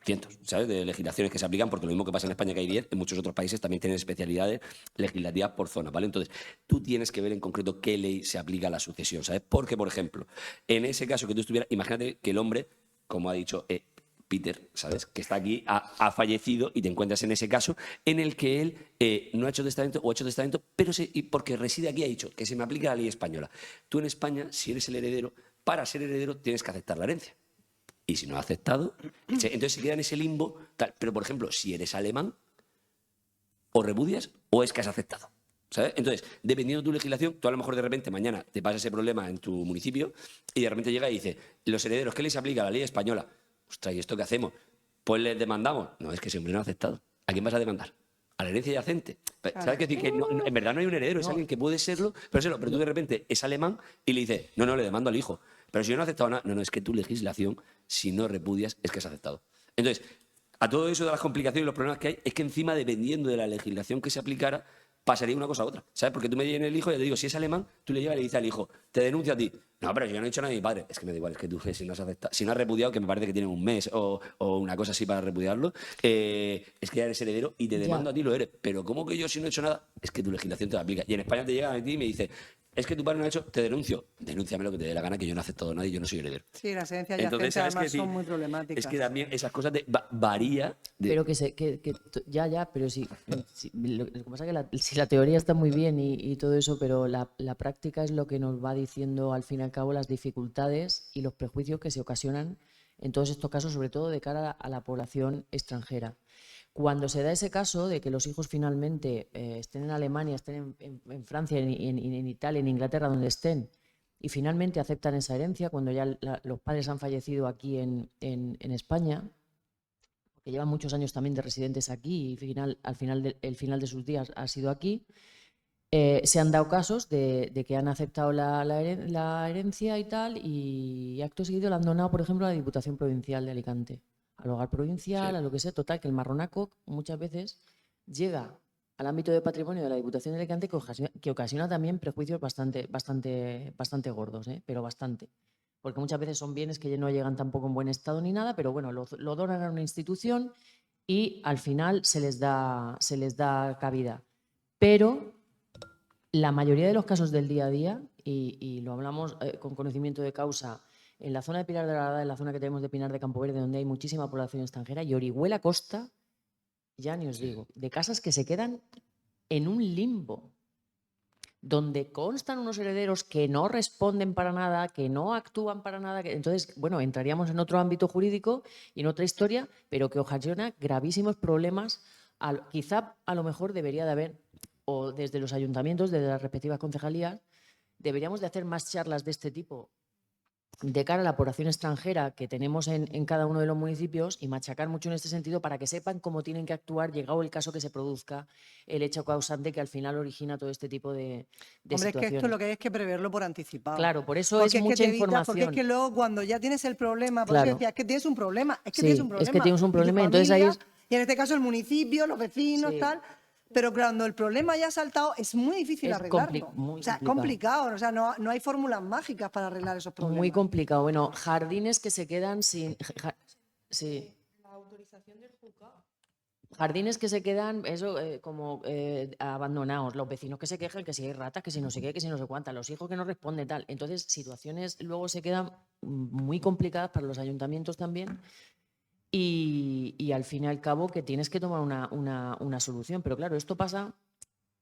cientos, ¿sabes? De legislaciones que se aplican, porque lo mismo que pasa en España, que hay 10, en muchos otros países también tienen especialidades legislativas por zona, ¿vale? Entonces, tú tienes que ver en concreto qué ley se aplica a la sucesión, ¿sabes? Porque, por ejemplo, en ese caso que tú estuvieras, imagínate que el hombre, como ha dicho Peter, ¿sabes? Que está aquí, ha fallecido y te encuentras en ese caso en el que él no ha hecho testamento o ha hecho testamento, pero porque reside aquí ha dicho que se me aplica la ley española. Tú en España, si eres el heredero, para ser heredero tienes que aceptar la herencia. Y si no ha aceptado, entonces se queda en ese limbo. Tal. Pero, por ejemplo, si eres alemán, o repudias o es que has aceptado. ¿Sabes? Entonces, dependiendo de tu legislación, tú a lo mejor de repente mañana te pasa ese problema en tu municipio y de repente llega y dice, los herederos, ¿qué les aplica la ley española? Ostras, ¿y esto qué hacemos? Pues les demandamos. No, es que ese hombre no ha aceptado. ¿A quién vas a demandar? ¿A la herencia yacente? ¿Sabes qué decir? Que en verdad no hay un heredero, es alguien que puede serlo, pero tú de repente es alemán y le dices, no, le demando al hijo. Pero si yo no he aceptado nada, no, es que tu legislación, si no repudias, es que has aceptado. Entonces, a todo eso de las complicaciones y los problemas que hay, es que encima, dependiendo de la legislación que se aplicara, pasaría una cosa a otra. ¿Sabes? Porque tú me vienes el hijo y te digo, si es alemán, tú le llevas y le dices al hijo, te denuncio a ti. No, pero yo no he hecho nada a mi padre. Es que me da igual, es que tú, si no has aceptado, si no has repudiado, que me parece que tienen un mes o una cosa así para repudiarlo, es que ya eres heredero y te demando a ti, lo eres. Pero ¿cómo que yo si no he hecho nada? Es que tu legislación te la aplica. Y en España te llega a ti y me dice, es que tu padre no ha hecho, te denuncio. Denúnciame lo que te dé la gana, que yo no he aceptado nada y yo no soy heredero. Sí, las herencias Entonces, yacentes ¿sabes además qué? son muy problemáticas. Es que también esas cosas varía. Pero pero sí. Lo que pasa es que si la teoría está muy bien y todo eso, pero la práctica es lo que nos va diciendo al fin y al cabo las dificultades y los prejuicios que se ocasionan en todos estos casos, sobre todo de cara a la población extranjera. Cuando se da ese caso de que los hijos finalmente estén en Alemania, estén en Francia, en Italia, en Inglaterra, donde estén, y finalmente aceptan esa herencia, cuando ya los padres han fallecido aquí en España, que llevan muchos años también de residentes aquí y el final de sus días ha sido aquí, se han dado casos de que han aceptado la herencia y tal, y acto seguido la han donado, por ejemplo, a la Diputación Provincial de Alicante, al hogar provincial, Sí. a lo que sea. Total, que el marronaco muchas veces llega al ámbito de patrimonio de la Diputación de Alicante, que ocasiona también prejuicios bastante gordos, pero bastante. Porque muchas veces son bienes que no llegan tampoco en buen estado ni nada, pero bueno, lo donan a una institución y al final se les da cabida. Pero la mayoría de los casos del día a día, y lo hablamos con conocimiento de causa, en la zona de Pilar de la Rada, en la zona que tenemos de Pinar de Campo Verde, donde hay muchísima población extranjera, y Orihuela Costa, ya ni os digo, de casas que se quedan en un limbo, donde constan unos herederos que no responden para nada, que no actúan para nada. Entonces, bueno, entraríamos en otro ámbito jurídico y en otra historia, pero que ocasiona gravísimos problemas. Quizá a lo mejor debería de haber, o desde los ayuntamientos, desde las respectivas concejalías, deberíamos de hacer más charlas de este tipo de cara a la población extranjera que tenemos en cada uno de los municipios y machacar mucho en este sentido para que sepan cómo tienen que actuar llegado el caso que se produzca, el hecho causante que al final origina todo este tipo de Hombre, es que esto situaciones. lo que hay es que preverlo por anticipado. Claro, por eso Porque es que mucha te evita- información. Porque es que luego cuando ya tienes el problema, por eso Claro. decía, es que tienes un problema, es que Sí, tienes un es problema. que tienes un y tu problema, entonces ahí familia, es- Y en este caso el municipio, los vecinos, Sí. tal. Pero cuando el problema ya ha saltado, es muy difícil Es arreglarlo. muy O sea, es complicado. complicado. O sea, no hay fórmulas mágicas para arreglar esos problemas. Muy complicado. Bueno, jardines que se quedan sin... sí. Jardines que se quedan, eso, como abandonados, los vecinos que se quejan, que si hay ratas, que si no sé qué, que si no sé cuántas, los hijos que no responden, tal. Entonces, situaciones luego se quedan muy complicadas para los ayuntamientos también y al fin y al cabo que tienes que tomar una solución. Pero claro, esto pasa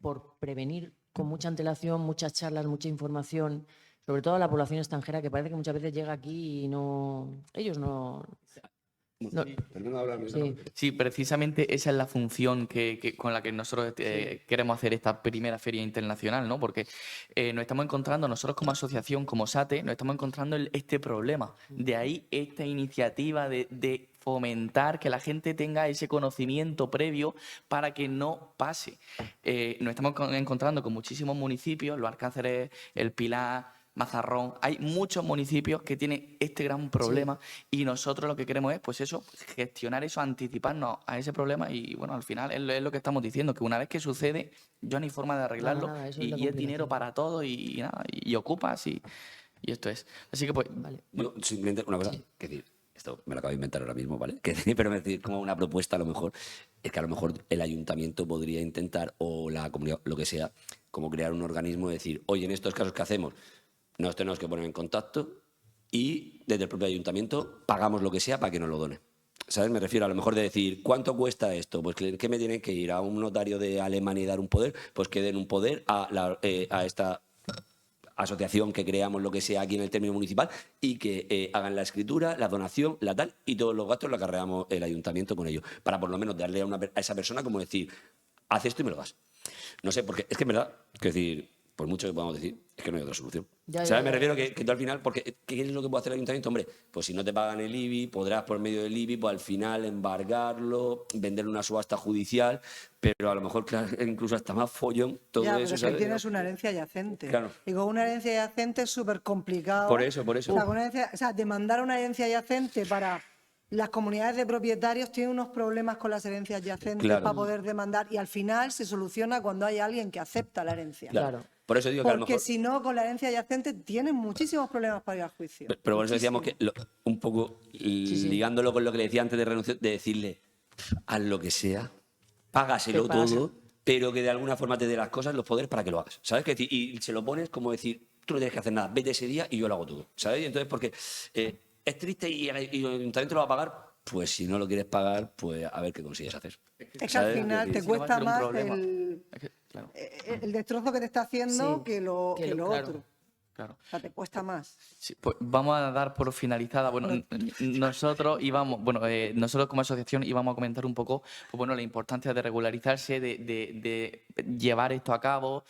por prevenir con mucha antelación, muchas charlas, mucha información, sobre todo a la población extranjera que parece que muchas veces llega aquí y no... Ellos no... no- sí. Sí, precisamente esa es la función con la que nosotros queremos hacer esta primera feria internacional, ¿no? Porque nos estamos encontrando, nosotros como asociación, como SATE, nos estamos encontrando este problema. De ahí esta iniciativa de fomentar que la gente tenga ese conocimiento previo para que no pase. Nos estamos encontrando con muchísimos municipios, Los Alcáceres, El Pilar, Mazarrón, hay muchos municipios que tienen este gran problema y nosotros lo que queremos es, pues eso, gestionar eso, anticiparnos a ese problema y bueno, al final es lo que estamos diciendo, que una vez que sucede, ya no hay forma de arreglarlo nada, eso es la y es dinero complicación. para todo y nada, y ocupas y esto es. Así que pues, Vale. Yo simplemente una cosa, que decir, esto me lo acabo de inventar ahora mismo, ¿vale? Pero me decir, como una propuesta a lo mejor, es que a lo mejor el ayuntamiento podría intentar, o la comunidad, lo que sea, como crear un organismo y decir, oye, en estos casos que hacemos, nos tenemos que poner en contacto y desde el propio ayuntamiento pagamos lo que sea para que nos lo done. ¿Sabes? Me refiero a lo mejor de decir, ¿cuánto cuesta esto? Pues ¿qué me tienen que ir? ¿A un notario de Alemania y dar un poder? Pues que den un poder a esta asociación que creamos, lo que sea, aquí en el término municipal y que hagan la escritura, la donación, la tal, y todos los gastos los acarreamos el ayuntamiento con ellos, para por lo menos darle a esa persona como decir, haz esto y me lo das. No sé, porque es que en verdad, es decir, por mucho que podamos decir, es que no hay otra solución. Ya, ¿Sabes? ya, Me ya, refiero que tú al final, porque ¿qué es lo que puede hacer el ayuntamiento? Hombre, pues si no te pagan el IBI, podrás por medio del IBI, pues al final embargarlo, venderle una subasta judicial, pero a lo mejor, claro, incluso hasta más follón todo Ya, eso, pero es que ¿sabes? tienes una herencia yacente. Claro. Y con una herencia yacente es súper complicado. Por eso. O sea, o sea, demandar una herencia yacente para las comunidades de propietarios tienen unos problemas con las herencias yacentes Claro. para poder demandar y al final se soluciona cuando hay alguien que acepta la herencia. Claro. Por eso digo que a lo Porque mejor... si no, con la herencia yacente tienen muchísimos problemas para ir al juicio. Pero por eso decíamos que un poco ligándolo con lo que le decía antes de renunciar, de decirle, haz lo que sea, págaselo Te pagas. todo, pero que de alguna forma te dé las cosas, los poderes para que lo hagas. ¿Sabes? Y se lo pones como decir, tú no tienes que hacer nada, vete ese día y yo lo hago todo. ¿Sabes? Y entonces, porque es triste y el ayuntamiento lo va a pagar, pues si no lo quieres pagar, pues a ver qué consigues hacer. Es que al ¿Sabes? final te Es decir, si no va a cuesta ser un más problema. el, Es que, claro, el destrozo que te está haciendo Sí, que lo claro. otro. claro. O sea, te cuesta más. Sí, pues vamos a dar por finalizada. Bueno, nosotros íbamos, bueno, nosotros como asociación íbamos a comentar un poco, pues bueno, la importancia de regularizarse, de llevar esto a cabo.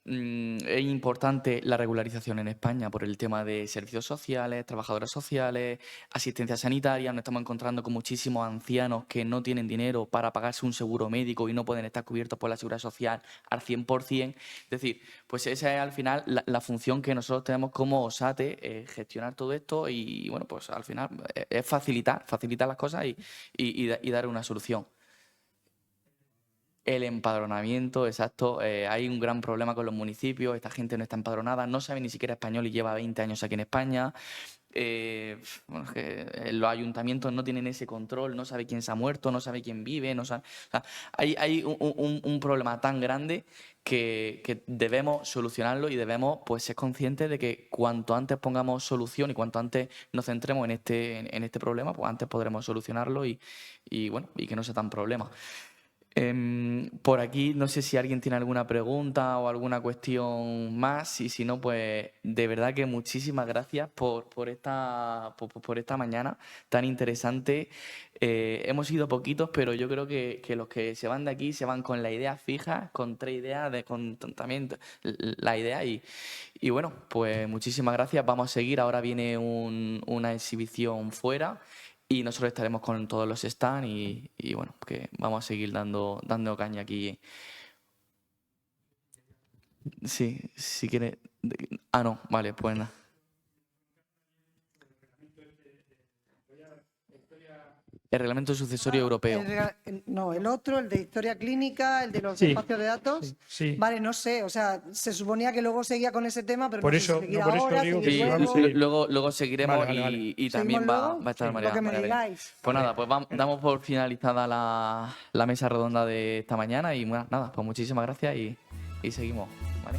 Es importante la regularización en España por el tema de servicios sociales, trabajadoras sociales, asistencia sanitaria. Nos estamos encontrando con muchísimos ancianos que no tienen dinero para pagarse un seguro médico y no pueden estar cubiertos por la seguridad social al 100%. Es decir, pues esa es al final la función que nosotros tenemos como SATE, gestionar todo esto y bueno, pues al final es facilitar las cosas y dar una solución. El empadronamiento, exacto. Hay un gran problema con los municipios. Esta gente no está empadronada, no sabe ni siquiera español y lleva 20 años aquí en España. bueno, que los ayuntamientos no tienen ese control, no sabe quién se ha muerto, no sabe quién vive, no sabe, o sea, hay un problema tan grande que debemos solucionarlo y debemos pues ser conscientes de que cuanto antes pongamos solución y cuanto antes nos centremos en este problema, pues antes podremos solucionarlo y bueno, y que no sea tan problema. Por aquí no sé si alguien tiene alguna pregunta o alguna cuestión más, y si no, pues de verdad que muchísimas gracias por esta mañana tan interesante. Hemos sido poquitos, pero yo creo que los que se van de aquí se van con la idea fija, con 3 ideas, con también la idea y bueno, pues muchísimas gracias. Vamos a seguir, ahora viene una exhibición fuera. Y nosotros estaremos con todos los stands y bueno, que vamos a seguir dando caña aquí. Sí, si quiere. Ah, no, vale, pues nada. El reglamento sucesorio europeo. No, el otro, el de historia clínica, el de los Sí, espacios de datos. Sí. Vale, no sé, o sea, se suponía que luego seguía con ese tema, pero Por no sé eso- si seguir no, por eso ahora, digo que seguir Sí, vamos a luego. seguir. luego seguiremos Vale, vale. y también ¿Seguimos va luego? a estar Sí, María. lo que me María Belén. digáis. Pues nada, pues damos por finalizada la mesa redonda de esta mañana y bueno, nada, pues muchísimas gracias y seguimos, ¿vale?